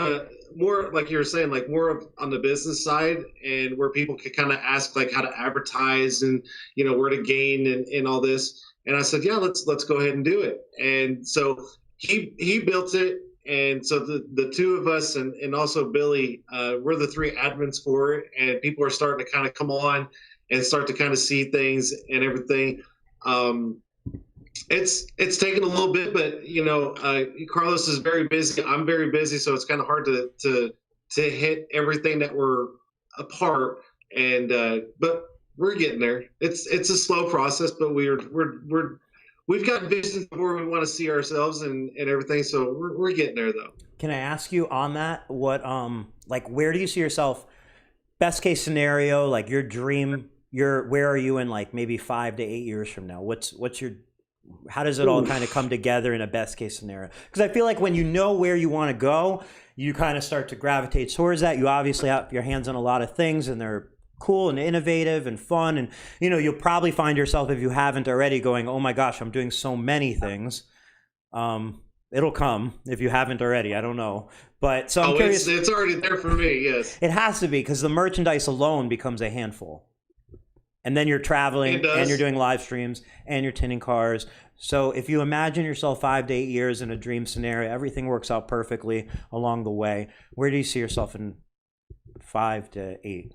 like you were saying, like more of on the business side, and where people could kind of ask like how to advertise and where to gain and all this. And I said, "Yeah, let's go ahead and do it." And so he built it. And so the two of us and also Billy, we're the three admins for it, and people are starting to kind of come on and start to kind of see things and everything. It's taken a little bit, but Carlos is very busy. I'm very busy, so it's kind of hard to hit everything that we're apart. And but we're getting there. It's a slow process, but we've got visions of where we want to see ourselves and everything. So we're getting there, though. Can I ask you on that? What where do you see yourself? Best case scenario, like your dream. Where are you in like maybe 5 to 8 years from now? How does it all kind of come together in a best case scenario? Because I feel like when you know where you want to go, you kind of start to gravitate towards that. You obviously have your hands on a lot of things, and they're cool and innovative and fun, and you'll probably find yourself, if you haven't already, going, oh my gosh, I'm doing so many things. It'll come if you haven't already. I don't know, but so I'm curious. It's already there for me. Yes, it has to be, because the merchandise alone becomes a handful, and then you're traveling and you're doing live streams and you're tinting cars. So if you imagine yourself 5 to 8 years in a dream scenario, everything works out perfectly along the way. Where do you see yourself in 5 to 8?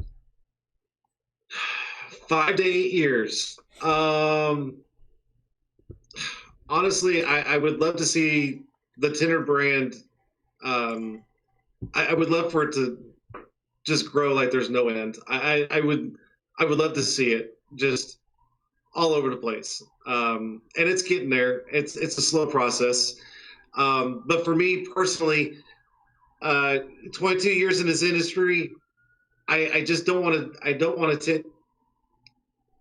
5 to 8 years. Honestly, I would love to see the Tint'er Brand. I would love for it to just grow like there's no end. I would love to see it just all over the place. And it's getting there. It's a slow process. But for me personally, 22 years in this industry, I just don't want to. I don't want to tint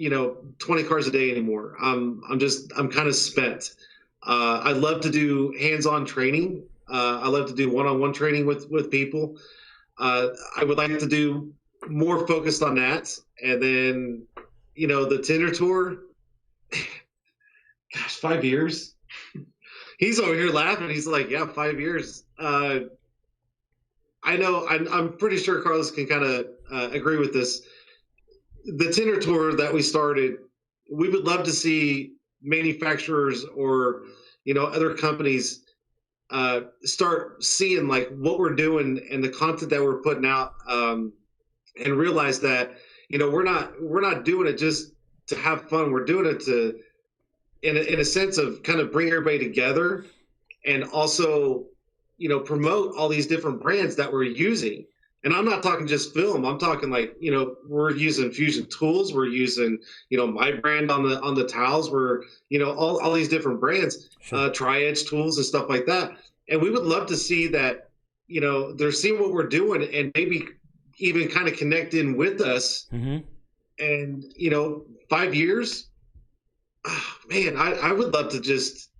20 cars a day anymore. I'm kind of spent. I love to do hands-on training. I love to do one-on-one training with people. I would like to do more focused on that. And then, the Tint'er Tour, gosh, 5 years. He's over here laughing. He's like, yeah, 5 years. I know. I'm pretty sure Carlos can kind of agree with this. The Tint'er Tour that we started, we would love to see manufacturers or other companies start seeing like what we're doing and the content that we're putting out, and realize that we're not doing it just to have fun. We're doing it to in a sense of kind of bring everybody together, and also promote all these different brands that we're using. And I'm not talking just film. I'm talking like, we're using Fusion tools. We're using, my brand on the towels. We're, all these different brands, Sure. Tri-Edge tools and stuff like that. And we would love to see that, they're seeing what we're doing and maybe even kind of connect in with us. Mm-hmm. And, 5 years, oh, man, I would love to just,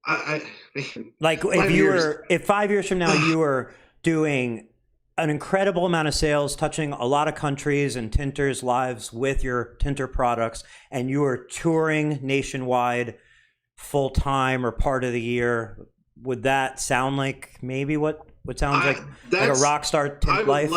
man, Like if 5 years from now you were doing an incredible amount of sales, touching a lot of countries and tinters' lives with your Tint'er products, and you were touring nationwide full time or part of the year, would that sound like maybe what sounds like a rock star tint life?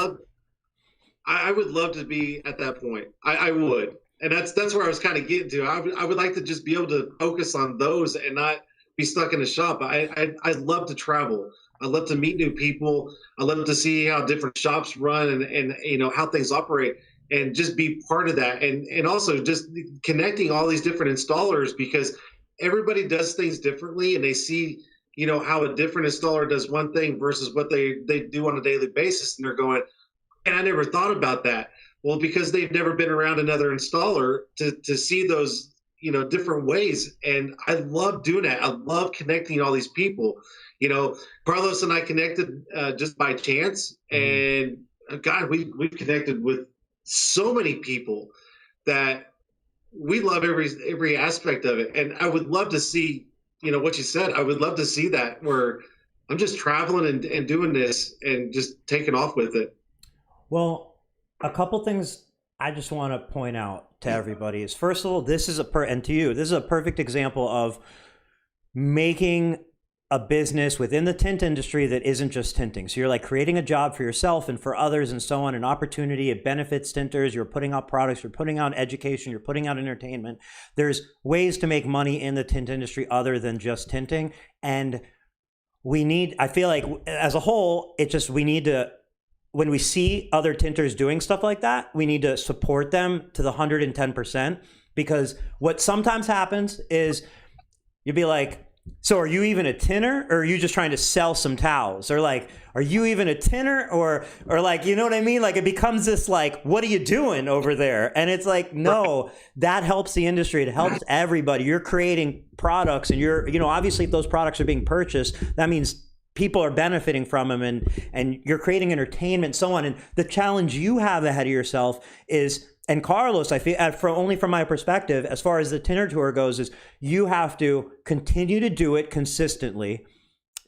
I would love to be at that point. I would. And that's where I was kind of getting to. I would like to just be able to focus on those and not be stuck in a shop. I love to travel. I love to meet new people. I love to see how different shops run and how things operate, and just be part of that. And also just connecting all these different installers, because everybody does things differently, and they see, how a different installer does one thing versus what they do on a daily basis. And they're going, and I never thought about that. Well, because they've never been around another installer to see those, different ways. And I love doing that. I love connecting all these people. Carlos and I connected just by chance, and God, we've connected with so many people that we love every aspect of it. And I would love to see, what you said. I would love to see that, where I'm just traveling and doing this and just taking off with it. Well, a couple things I just want to point out to everybody is, first of all, this is and to you, this is a perfect example of making a business within the tint industry that isn't just tinting. So you're like creating a job for yourself and for others and so on, an opportunity. It benefits tinters. You're putting out products, you're putting out education, you're putting out entertainment. There's ways to make money in the tint industry other than just tinting. And I feel like as a whole, we need to, when we see other tinters doing stuff like that, we need to support them to the 110%, because what sometimes happens is you'd be like, so are you even a tinner, or are you just trying to sell some towels? Or like, are you even a tinner, or like, you know what I mean? Like, it becomes this like, what are you doing over there? And it's like, no, that helps the industry. It helps everybody. You're creating products, and obviously if those products are being purchased, that means people are benefiting from them, and you're creating entertainment and so on. And the challenge you have ahead of yourself is, and Carlos, I feel, only from my perspective, as far as the Tint'er Tour goes, is you have to continue to do it consistently,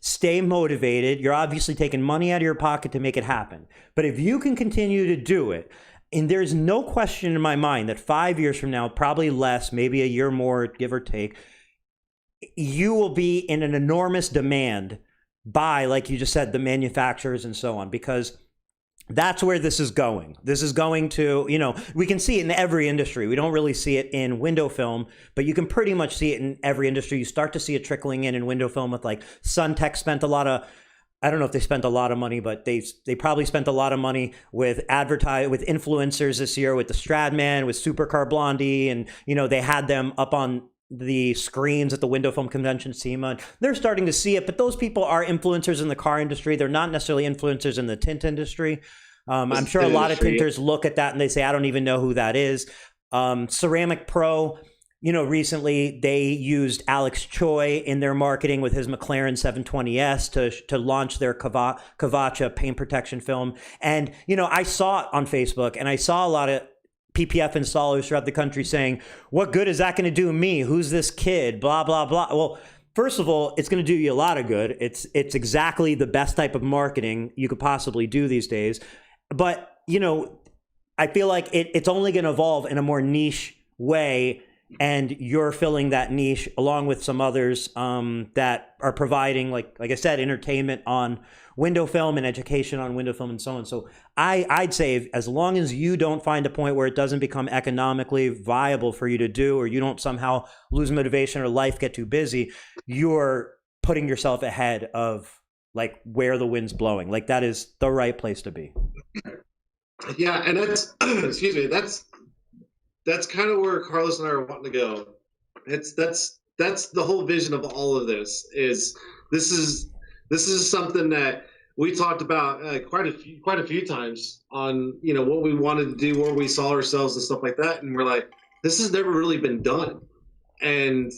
stay motivated. You're obviously taking money out of your pocket to make it happen. But if you can continue to do it, and there's no question in my mind that 5 years from now, probably less, maybe a year more, give or take, you will be in an enormous demand by, like you just said, the manufacturers and so on, because that's where this is going. This is going to, we can see it in every industry. We don't really see it in window film, but you can pretty much see it in every industry. You start to see it trickling in window film with like Suntech spent a lot of, I don't know if they spent a lot of money, but they probably spent a lot of money with influencers this year, with the Stradman, with Supercar Blondie, and, they had them up on the screens at the window film convention, SEMA. They're starting to see it, but those people are influencers in the car industry. They're not necessarily influencers in the tint industry. I'm sure a lot of tinters look at that and they say, I don't even know who that is. Ceramic Pro, recently they used Alex Choi in their marketing with his McLaren 720S to launch their Kavacha paint protection film. And, I saw it on Facebook, and I saw a lot of PPF installers throughout the country saying, what good is that going to do me? Who's this kid? Blah, blah, blah. Well, first of all, it's going to do you a lot of good. It's exactly the best type of marketing you could possibly do these days. But, you know, I feel like it's only going to evolve in a more niche way. And you're filling that niche along with some others that are providing, like I said, entertainment on window film and education on window film and so on. So I'd say as long as you don't find a point where it doesn't become economically viable for you to do, or you don't somehow lose motivation or life get too busy, you're putting yourself ahead of like where the wind's blowing. Like that is the right place to be. Yeah, and that's excuse me, that's kind of where Carlos and I are wanting to go. That's the whole vision of all of this. This is something that we talked about quite a few times on, you know, what we wanted to do, where we saw ourselves and stuff like that, and we're like, this has never really been done, and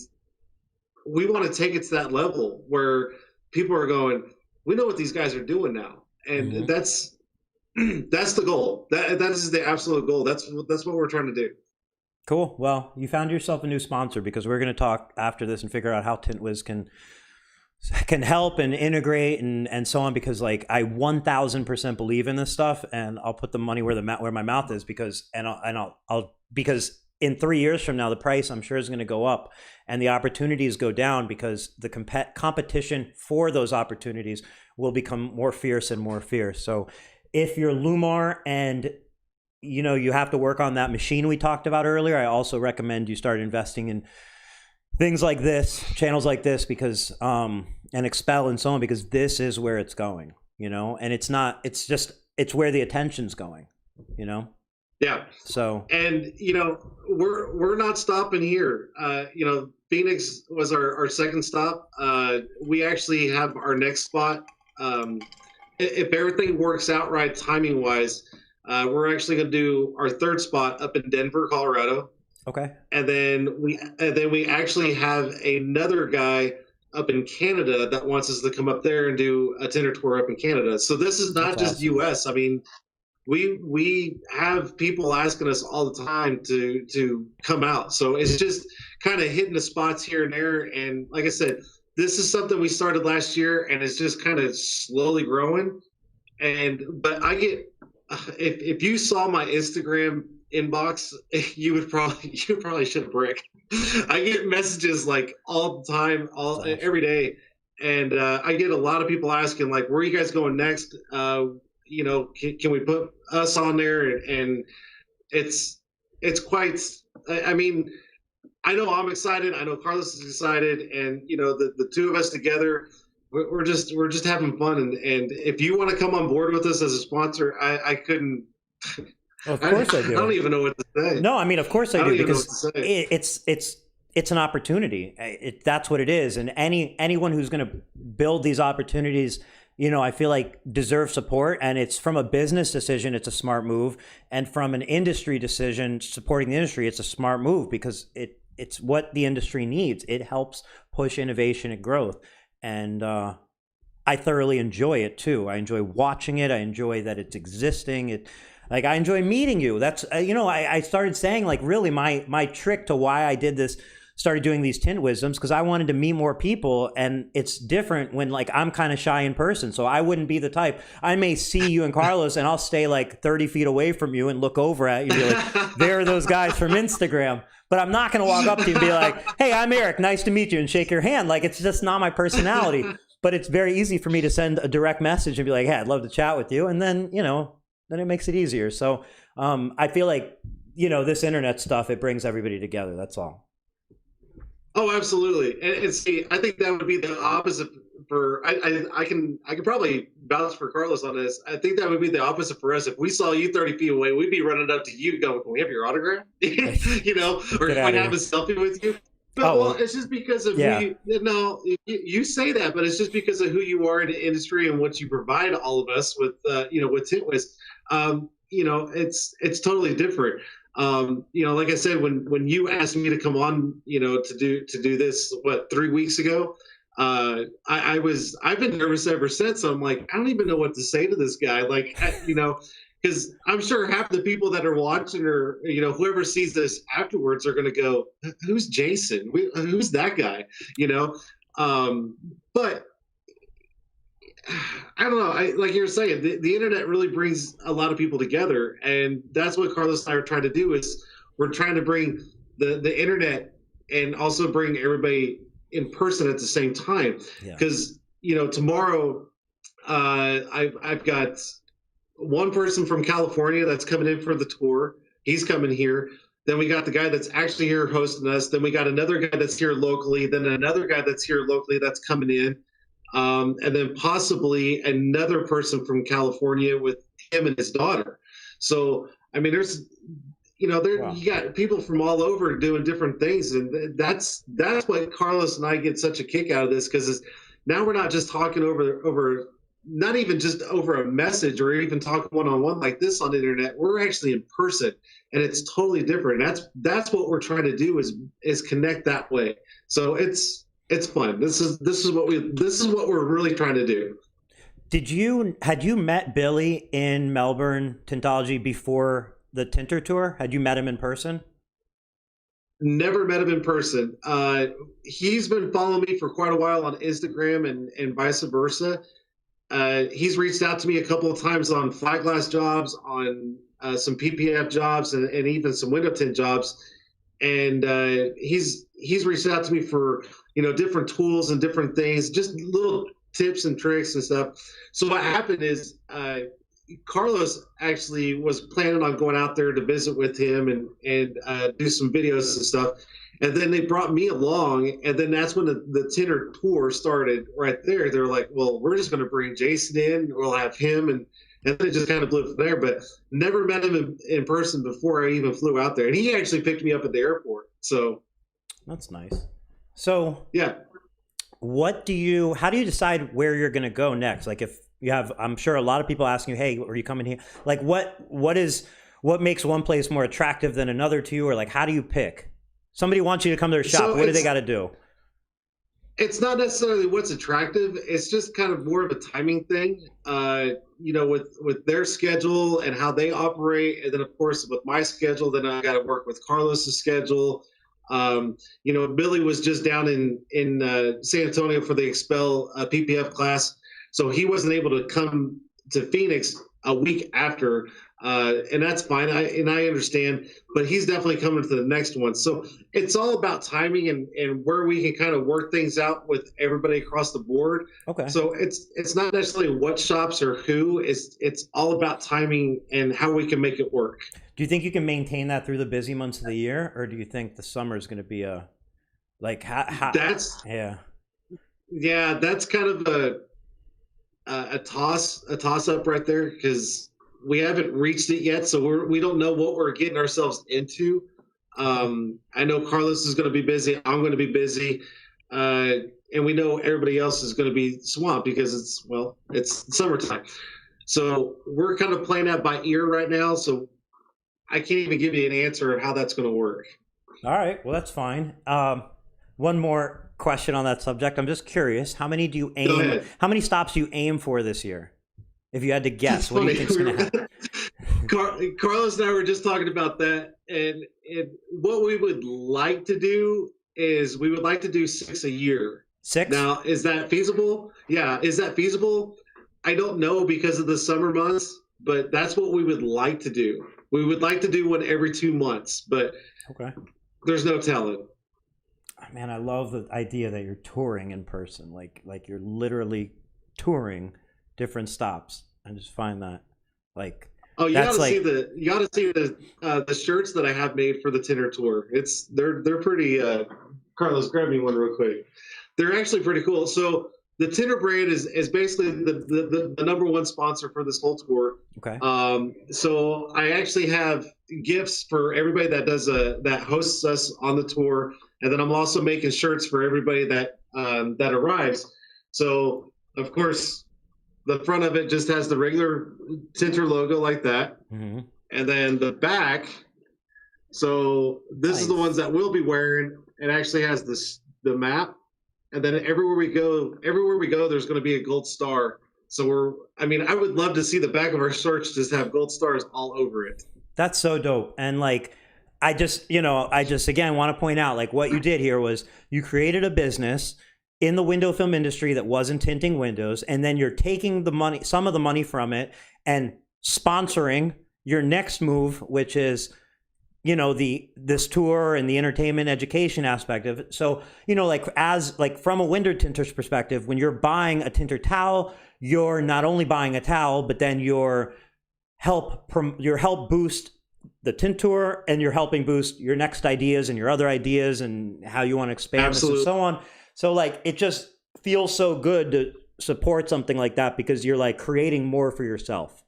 we want to take it to that level where people are going, we know what these guys are doing now, and that's the goal. That is the absolute goal. That's what we're trying to do. Cool. Well, you found yourself a new sponsor, because we're going to talk after this and figure out how Tint Wiz can help and integrate and so on, because like I 1000% believe in this stuff, and I'll put the money where my mouth is, because because in 3 years from now the price I'm sure is going to go up and the opportunities go down, because the competition for those opportunities will become more fierce and more fierce. So if you're Lumar and you know you have to work on that machine we talked about earlier, I also recommend you start investing in things like this, channels like this, because and Expel and so on, because this is where it's going, you know, and it's where the attention's going, you know. Yeah. So, and you know, we're not stopping here. You know, Phoenix was our second stop. We actually have our next spot. If everything works out right timing wise, we're actually going to do our third spot up in Denver, Colorado. Okay. And then we actually have another guy up in Canada that wants us to come up there and do a Tint'er tour up in Canada. So this is not just awesome. US. I mean, we have people asking us all the time to come out. So it's just kind of hitting the spots here and there. And like I said, this is something we started last year, and it's just kind of slowly growing. But I get, if you saw my Instagram inbox, you probably should have brick. I get messages like all the time, every day, and I get a lot of people asking like, where are you guys going next? You know, can we put us on there? And it's quite, I mean, I know I'm excited, I know Carlos is excited, and you know, the two of us together, we're just having fun. And if you want to come on board with us as a sponsor, I couldn't. Of course I do. I don't even know what to say. No, I mean, of course I do, because it's an opportunity. That's what it is. And anyone who's going to build these opportunities, you know, I feel like deserve support. And it's from a business decision, it's a smart move. And from an industry decision, supporting the industry, it's a smart move, because it's what the industry needs. It helps push innovation and growth. And I thoroughly enjoy it too. I enjoy watching it. I enjoy that it's existing. Like, I enjoy meeting you. That's, you know, I started saying, like, really my trick to why I did this, started doing these Tint Wisdoms, because I wanted to meet more people. And it's different when, like, I'm kind of shy in person. So I wouldn't be the type. I may see you and Carlos and I'll stay like 30 feet away from you and look over at you and be like, there are those guys from Instagram. But I'm not going to walk up to you and be like, hey, I'm Eric. Nice to meet you, and shake your hand. Like, it's just not my personality. But it's very easy for me to send a direct message and be like, hey, I'd love to chat with you. And then, you know, then it makes it easier. So I feel like, you know, this internet stuff, it brings everybody together. That's all. Oh, absolutely. And see, I think that would be the opposite for, I can probably vouch for Carlos on this. I think that would be the opposite for us. If we saw you 30 feet away, we'd be running up to you going, can we have your autograph? You know, or can we have a selfie with you? But, well, it's just because of who you say that, but it's just because of who you are in the industry and what you provide all of us with, you know, with Tint Wiz. You know, it's totally different. You know, like I said, when you asked me to come on, you know, to do this, 3 weeks ago, I've been nervous ever since. I'm like, I don't even know what to say to this guy. Like, you know, because I'm sure half the people that are watching or whoever sees this afterwards are going to go, "Who's Jason? Who's that guy?" You know, but I don't know. Like you were saying, the internet really brings a lot of people together, and that's what Carlos and I are trying to do. Is we're trying to bring the internet and also bring everybody in person at the same time. Because tomorrow, I've got one person from California that's coming in for the tour. He's coming here. Then we got the guy that's actually here hosting us. Then we got another guy that's here locally. Then another guy that's here locally that's coming in. And then possibly another person from California with him and his daughter. So, I mean, there's, you got people from all over doing different things, and that's what Carlos and I get such a kick out of this, because now we're not just talking over not even just over a message or even talking one-on-one like this on the internet. We're actually in person, and it's totally different. That's what we're trying to do is connect that way. So it's fun. This is what we're really trying to do. Had you met Billy in Melbourne Tintology before the Tint'er tour? Had you met him in person? Never met him in person. He's been following me for quite a while on Instagram and vice versa. He's reached out to me a couple of times on flat glass jobs, on some PPF jobs, and even some window tint jobs. And he's reached out to me for different tools and different things, just little tips and tricks and stuff. So what happened is Carlos actually was planning on going out there to visit with him and do some videos and stuff. And then they brought me along, and then that's when the Tint'er tour started right there. They're like, well, we're just going to bring Jason in. We'll have him. And then it just kind of blew from there. But never met him in person before I even flew out there. And he actually picked me up at the airport. So that's nice. So yeah. How do you decide where you're going to go next? Like if you have, I'm sure a lot of people asking you, hey, are you coming here? Like what makes one place more attractive than another to you? Or like, how do you pick? Somebody wants you to come to their shop. What do they got to do? It's not necessarily what's attractive. It's just kind of more of a timing thing, with their schedule and how they operate. And then, of course, with my schedule, then I got to work with Carlos's schedule. Billy was just down in San Antonio for the Expel PPF class. So he wasn't able to come to Phoenix a week after. And that's fine. I understand, but he's definitely coming to the next one. So it's all about timing and where we can kind of work things out with everybody across the board. Okay. So it's not necessarily what shops or who. It's all about timing and how we can make it work. Do you think you can maintain that through the busy months of the year, or do you think the summer is going to be that's kind of a toss up right there, because we haven't reached it yet, so we don't know what we're getting ourselves into. I know Carlos is going to be busy. I'm going to be busy, and we know everybody else is going to be swamped because it's summertime. So we're kind of playing that by ear right now. So I can't even give you an answer of how that's going to work. All right, well that's fine. One more question on that subject. I'm just curious. How many stops do you aim for this year? If you had to guess, what do you think's going to happen? Carlos and I were just talking about that, and what we would like to do is we would like to do 6 a year. 6? Now, is that feasible? Yeah, is that feasible? I don't know because of the summer months, but that's what we would like to do. We would like to do one every 2 months, but okay, there's no telling. Man, I love the idea that you're touring in person, like you're literally touring different stops. I just find that you gotta see the shirts that I have made for the Tint'er tour. They're pretty. Carlos, grab me one real quick. They're actually pretty cool. So the Tint'er Brand is basically the number one sponsor for this whole tour. Okay. So I actually have gifts for everybody that hosts us on the tour, and then I'm also making shirts for everybody that arrives. So of course, the front of it just has the regular Tint'er logo like that, mm-hmm. And then the back. So this is the ones that we'll be wearing. It actually has the map. And then everywhere we go, there's going to be a gold star So I mean, I would love to see the back of our shirts just have gold stars all over it. That's so dope. And like, I just again want to point out, like, what you did here was you created a business in the window film industry that wasn't tinting windows, and then you're taking the money, some of the money from it, and sponsoring your next move, which is, you know, this tour and the entertainment education aspect of it. So, you know, like, as like from a window tinter's perspective, when you're buying a tinter towel, you're not only buying a towel, but then you're help boost the tint tour, and you're helping boost your next ideas and your other ideas and how you want to expand this and so on. So like, it just feels so good to support something like that, because you're like creating more for yourself.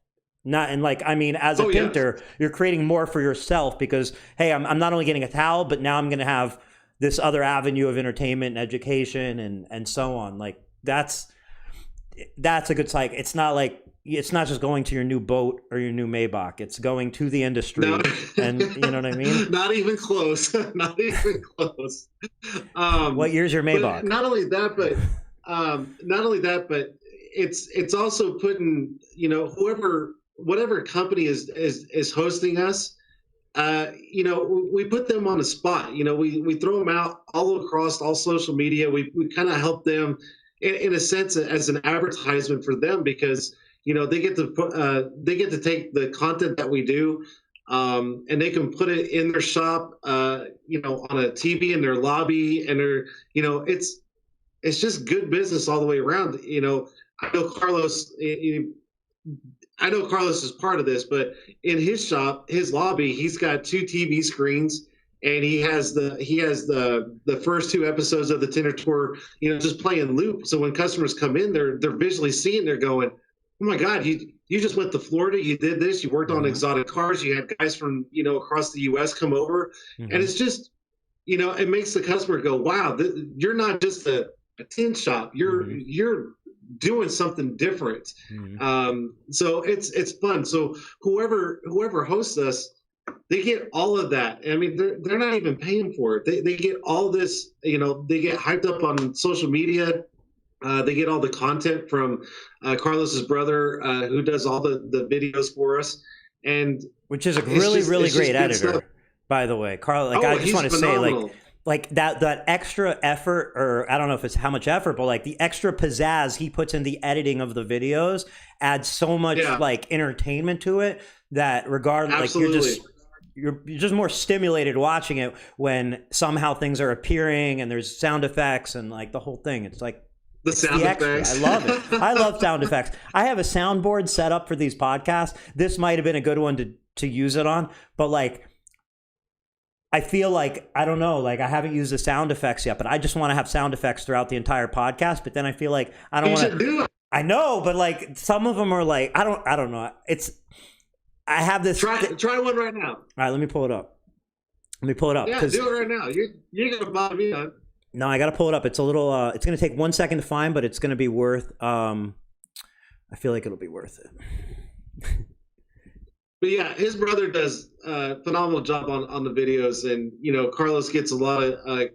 Not, and like, I mean, as a tinter, you're creating more for yourself because, hey, I'm not only getting a towel, but now I'm going to have this other avenue of entertainment and education and so on. Like, that's a good cycle. It's not like, it's not just going to your new boat or your new Maybach. It's going to the industry. No. And you know what I mean? Not even close. Not even close. What year's your Maybach? Not only that, but it's also putting, you know, whatever company is hosting us, you know, we put them on a spot. You know, we throw them out all across all social media. We kind of help them in a sense as an advertisement for them, because, you know, they get to take the content that we do, and they can put it in their shop, you know, on a TV in their lobby, and they're, you know, it's just good business all the way around. You know, I know Carlos is part of this, but in his shop, his lobby, he's got 2 TV screens, and he has the first 2 episodes of the Tint'er Tour, you know, just playing loop. So when customers come in, they're visually seeing, they're going, oh my God, you just went to Florida, you did this, you worked on exotic cars, you had guys from, you know, across the US come over. And it's just, you know, it makes the customer go, wow, you're not just a tint shop, you're doing something different. So it's fun. So whoever hosts us, they get all of that. I mean, they're not even paying for it. They get all this, you know, they get hyped up on social media. They get all the content from Carlos's brother, who does all the videos for us, and which is a really great editor, by the way. Carl, like, I just want to say, like that extra effort, or I don't know if it's how much effort, but like the extra pizzazz he puts in the editing of the videos adds so much like entertainment to it, that regardless, like, you're just more stimulated watching it when somehow things are appearing and there's sound effects and like the whole thing. It's like, the sound effects. I love it. I love sound effects. I have a soundboard set up for these podcasts. This might have been a good one to use it on, but like, I feel like, I don't know, like, I haven't used the sound effects yet, but I just want to have sound effects throughout the entire podcast. But then I feel like I don't want to. I know, but like, some of them are like, I don't know. I have this. Try one right now. All right, let me pull it up. Yeah, do it right now. You're gonna bother me up. No, I got to pull it up. It's a little, it's going to take 1 second to find, but it's going to be worth, I feel like it'll be worth it. But yeah, his brother does a phenomenal job on the videos, and, you know, Carlos gets a lot of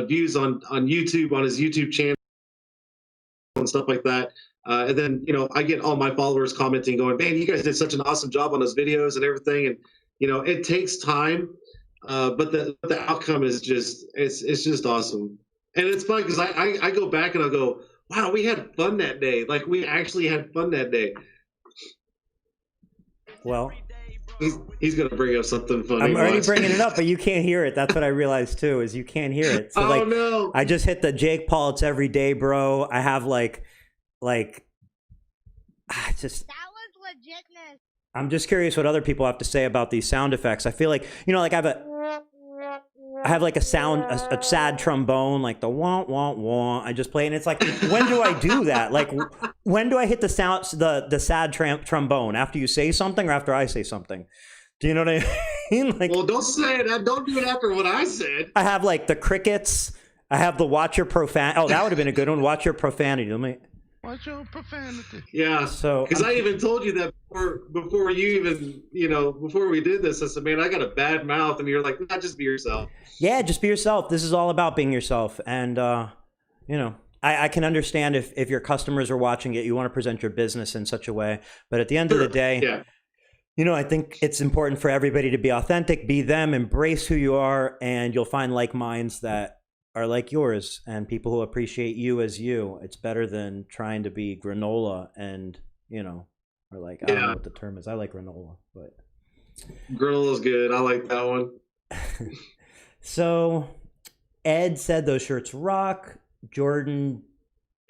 views on YouTube, on his YouTube channel and stuff like that. And then, you know, I get all my followers commenting, going, man, you guys did such an awesome job on those videos and everything. And, you know, it takes time, but the outcome is just, it's just awesome. And it's fun because I go back and I'll go, wow, we had fun that day. Like, we actually had fun that day. Well, he's going to bring up something funny. I'm already bringing it up, but you can't hear it. That's what I realized too, is you can't hear it. So, like, no. I just hit the Jake Paul, it's every day, bro. I have like, just. That was legitness. I'm just curious what other people have to say about these sound effects. I feel like, you know, like I have like a sad trombone, like the wah, wah, wah. I just play, and it's like, when do I do that? Like, when do I hit the sad trombone? After you say something or after I say something? Do you know what I mean? Like, well, don't say it. Don't do it after what I said. I have like the crickets. I have the watch your profanity. Oh, that would have been a good one. Watch your profanity. Let me. Watch your profanity. Yeah. So, because I even told you that before you even, you know, before we did this, I said, man, I got a bad mouth. And you're like, nah, just be yourself. Yeah, just be yourself. This is all about being yourself. And, you know, I can understand if your customers are watching it, you want to present your business in such a way. But at the end of the day, Yeah. you know, I think it's important for everybody to be authentic, be them, embrace who you are, and you'll find like minds that are like yours and people who appreciate you as you. It's better than trying to be granola and, you know, or like, I don't know what the term is. I like granola, but. Granola's good. I like that one. So Ed said those shirts rock. Jordan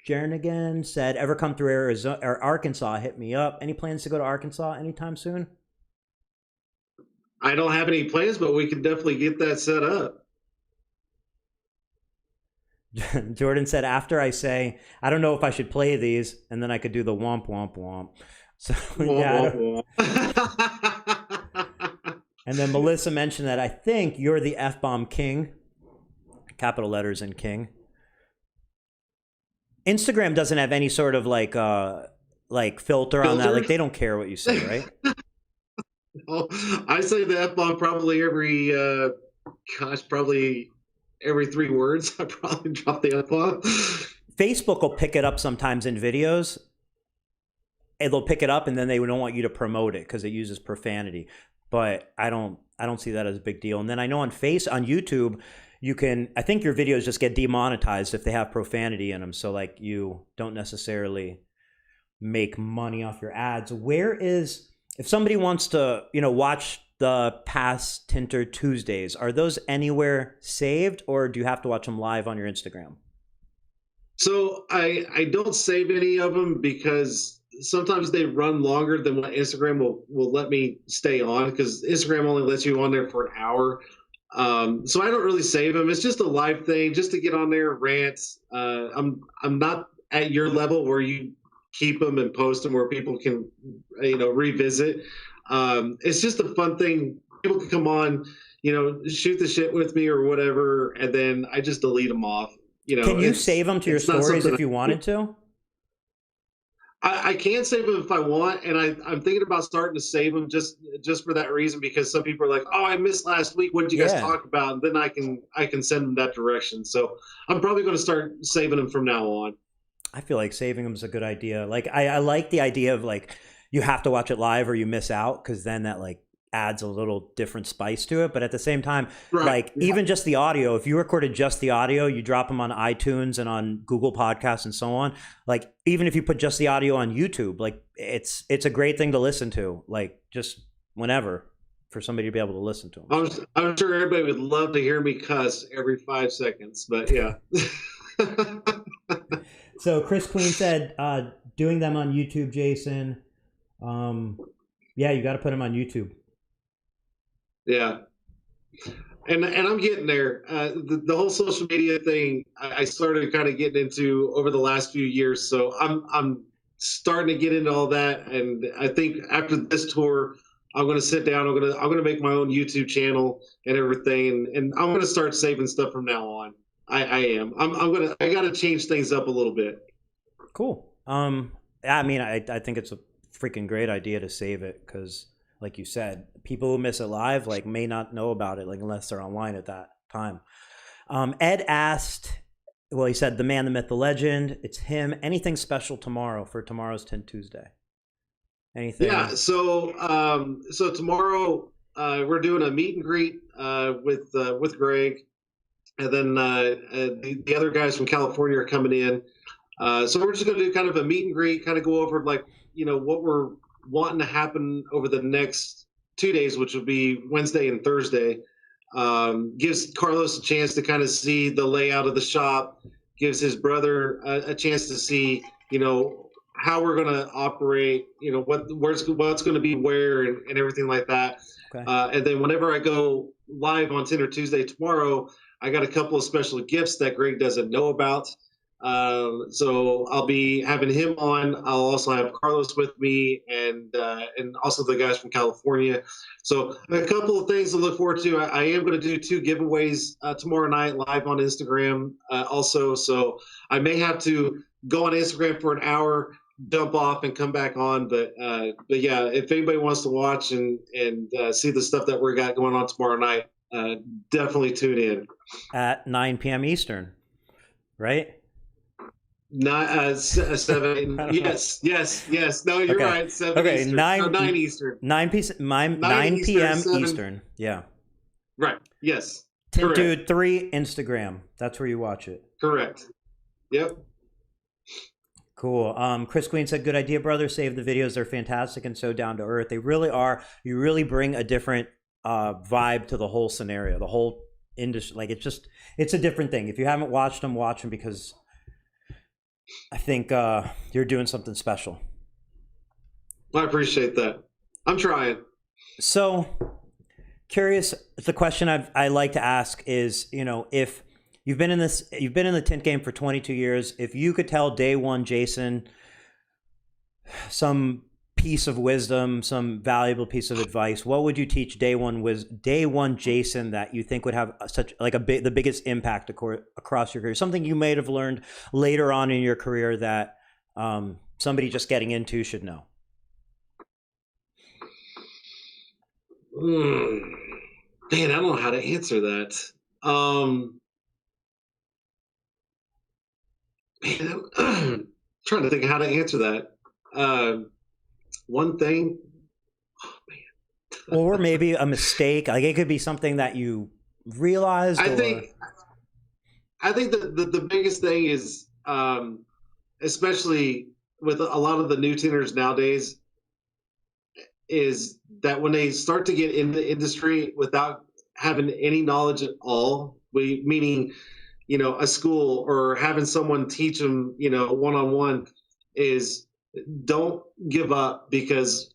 Jernigan said, ever come through Arizona or Arkansas, hit me up. Any plans to go to Arkansas anytime soon? I don't have any plans, but we can definitely get that set up. Jordan said, after I say, I don't know if I should play these, and then I could do the womp, womp, womp. So, Womp, And then Melissa mentioned that I think you're the F-bomb king. Capital letters in king. Instagram doesn't have any sort of like filter on that. Like they don't care what you say, right? Well, I say the F-bomb probably probably every 3 words. I probably drop the F-bomb. Facebook will pick it up sometimes in videos. And they'll pick it up and then they don't want you to promote it because it uses profanity. But I don't see that as a big deal. And then I know on YouTube, you can, I think your videos just get demonetized if they have profanity in them. So like you don't necessarily make money off your ads. If somebody wants to, you know, watch the past Tint'er Tuesdays, are those anywhere saved or do you have to watch them live on your Instagram? So I don't save any of them because sometimes they run longer than what Instagram will let me stay on, because Instagram only lets you on there for an hour. So I don't really save them. It's just a live thing, just to get on there, rant. I'm not at your level where you keep them and post them where people can, you know, revisit. It's just a fun thing. People can come on, you know, shoot the shit with me or whatever, and then I just delete them off. You know, can you save them to your stories if you wanted to? I can save them if I want, and I'm thinking about starting to save them just for that reason, because some people are like, "Oh, I missed last week. What did you guys talk about?" And then I can send them that direction. So I'm probably going to start saving them from now on. I feel like saving them is a good idea. Like I like the idea of like you have to watch it live or you miss out, because then that like adds a little different spice to it. But at the same time, like even just the audio, if you recorded just the audio, you drop them on iTunes and on Google Podcasts and so on. Like even if you put just the audio on YouTube, like it's a great thing to listen to, like just whenever, for somebody to be able to listen to them. I'm sure everybody would love to hear me cuss every 5 seconds, but yeah. So Chris Queen said, doing them on YouTube, Jason. Yeah, you got to put them on YouTube. Yeah. And I'm getting there. The whole social media thing I started kind of getting into over the last few years. So I'm starting to get into all that. And I think after this tour, I'm going to sit down. I'm going to make my own YouTube channel and everything. And I'm going to start saving stuff from now on. I got to change things up a little bit. Cool. I mean, I think it's a freaking great idea to save it, because like you said, people who miss it live like may not know about it, like unless they're online at that time. Ed asked, well, he said, the man, the myth, the legend, it's him. Anything special tomorrow for tomorrow's Tint Tuesday? Anything? Yeah. So tomorrow we're doing a meet and greet with Greg, and then the other guys from California are coming in. So we're just going to do kind of a meet and greet, kind of go over like, you know, what we're wanting to happen over the next 2 days, which will be Wednesday and Thursday. Gives Carlos a chance to kind of see the layout of the shop, gives his brother a chance to see, you know, how we're going to operate, you know, what's going to be where and everything like that. Okay. And then whenever I go live on Tint'er Tuesday tomorrow, I got a couple of special gifts that Greg doesn't know about. So I'll be having him on. I'll also have Carlos with me, and also the guys from California. So a couple of things to look forward to. I am going to do 2 giveaways tomorrow night live on Instagram also. So I may have to go on Instagram for an hour, dump off, and come back on. But yeah, if anybody wants to watch and see the stuff that we got going on tomorrow night, definitely tune in at 9 p.m. Eastern, right? Not 7. I don't know. Yes. No, you're Okay. right. 7 Okay, Eastern. No, 9 Eastern. 9 9 Eastern, p.m. 7. Eastern. Yeah. Right. Yes. Tint Correct. Dude 3 Instagram. That's where you watch it. Correct. Yep. Cool. Chris Queen said, "Good idea, brother. Save the videos. They're fantastic and so down to earth. They really are. You really bring a different vibe to the whole scenario, the whole industry. Like it's a different thing. If you haven't watched them, watch them because I think you're doing something special." I appreciate that. I'm trying. So curious. The question I like to ask is, if you've been in the tint game for 22 years, if you could tell day one Jason some piece of wisdom, some valuable piece of advice, what would you teach day one Jason that you think would have the biggest impact across your career? Something you may have learned later on in your career that somebody just getting into should know. Man, I don't know how to answer that. Man, I'm trying to think how to answer that. One thing. Oh, man. Or maybe a mistake. Like it could be something that you realized. I think the biggest thing is, especially with a lot of the new tinters nowadays, is that when they start to get in the industry without having any knowledge at all, meaning, a school or having someone teach them, one-on-one, is don't give up, because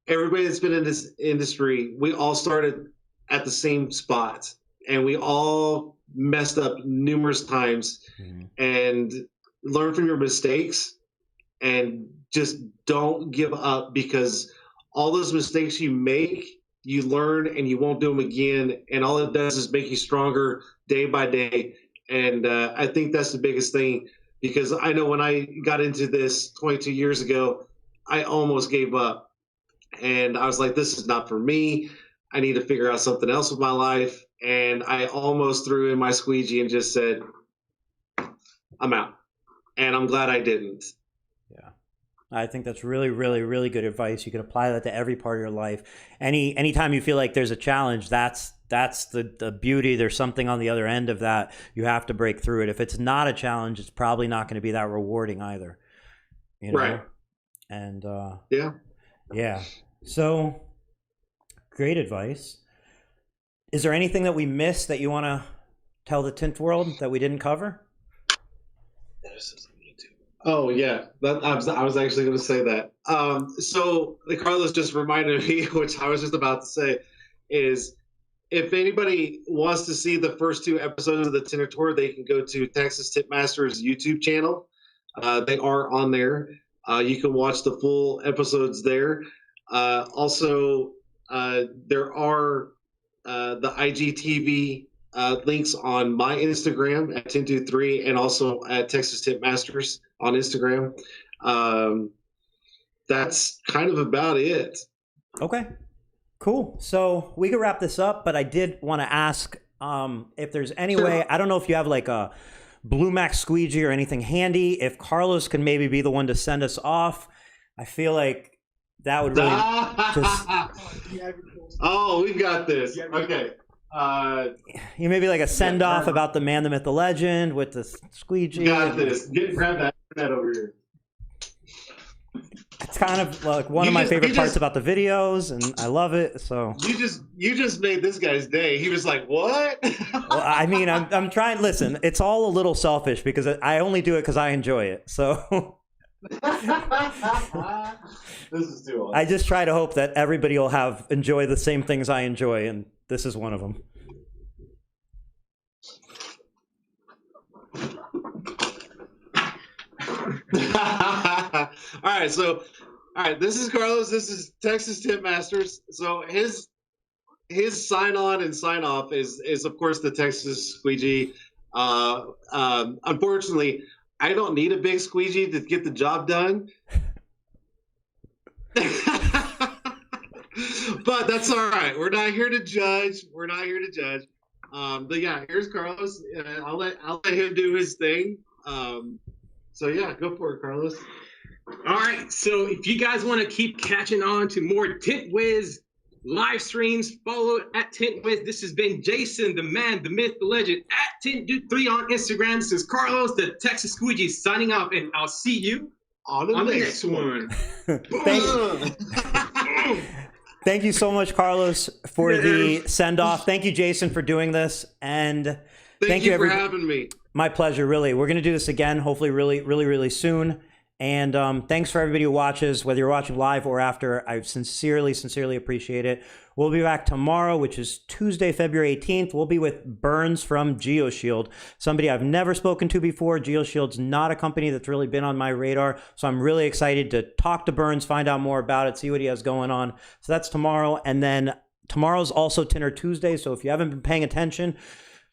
everybody that's been in this industry, we all started at the same spot and we all messed up numerous times. Mm-hmm. And learn from your mistakes and just don't give up, because all those mistakes you make, you learn and you won't do them again. And all it does is make you stronger day by day. And I think that's the biggest thing, because I know when I got into this 22 years ago, I almost gave up. And I was like, this is not for me. I need to figure out something else with my life. And I almost threw in my squeegee and just said, I'm out. And I'm glad I didn't. Yeah. I think that's really, really, really good advice. You can apply that to every part of your life. Anytime you feel like there's a challenge, that's the beauty. There's something on the other end of that. You have to break through it. If it's not a challenge, it's probably not going to be that rewarding either. Right. And yeah. So great advice. Is there anything that we missed that you want to tell the tint world that we didn't cover? Oh yeah, I was actually going to say that. So Carlos just reminded me, which I was just about to say, is if anybody wants to see the first 2 episodes of the Tint'er Tour, they can go to Texas Tint Masters YouTube channel. They are on there. You can watch the full episodes there. Also, there are the IGTV links on my Instagram at Tint23 and also at Texas Tint Masters on Instagram. That's kind of about it. Okay, cool. So we could wrap this up, but I did want to ask if there's any way, I don't know if you have like a Blue Max squeegee or anything handy, if Carlos can maybe be the one to send us off. I feel like that would really just... Oh, we got this. Okay. You maybe like a send off about the man, the myth, the legend with the squeegee. Got this. Grab that over here. It's kind of like one of my favorite parts about the videos, and I love it. So you just made this guy's day. He was like, "What?" Well, I mean, I'm trying. Listen, it's all a little selfish because I only do it because I enjoy it. So this is too awesome. I just try to hope that everybody will enjoy the same things I enjoy, and this is one of them. All right, this is Carlos. This is Texas Tint Masters. So his sign on and sign off is of course the Texas squeegee. Unfortunately, I don't need a big squeegee to get the job done. But that's all right. We're not here to judge. But yeah, here's Carlos. I'll let him do his thing. So yeah, go for it, Carlos. All right. So if you guys want to keep catching on to more Tint Wiz live streams, follow at Tint Wiz. This has been Jason, the man, the myth, the legend, at Tint Dude 3 on Instagram. This is Carlos, the Texas Squeegee, signing off, and I'll see you on the next one. Thank you so much, Carlos, for the send-off. Thank you, Jason, for doing this. And thank you for having me. My pleasure, really. We're going to do this again, hopefully really soon. And thanks for everybody who watches, whether you're watching live or after. I sincerely appreciate it. We'll be back tomorrow, which is Tuesday, February 18th. We'll be with Burns from GeoShield, somebody I've never spoken to before. GeoShield's not a company that's really been on my radar, so I'm really excited to talk to Burns, find out more about it, see what he has going on. So that's tomorrow. And then tomorrow's also Tint'er Tuesday, so if you haven't been paying attention,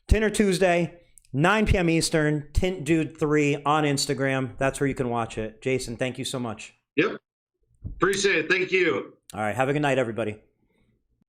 Tint'er Tuesday, 9 p.m. Eastern, Tint Dude 3 on Instagram. That's where you can watch it. Jason, thank you so much. Yep. Appreciate it. Thank you. All right. Have a good night, everybody.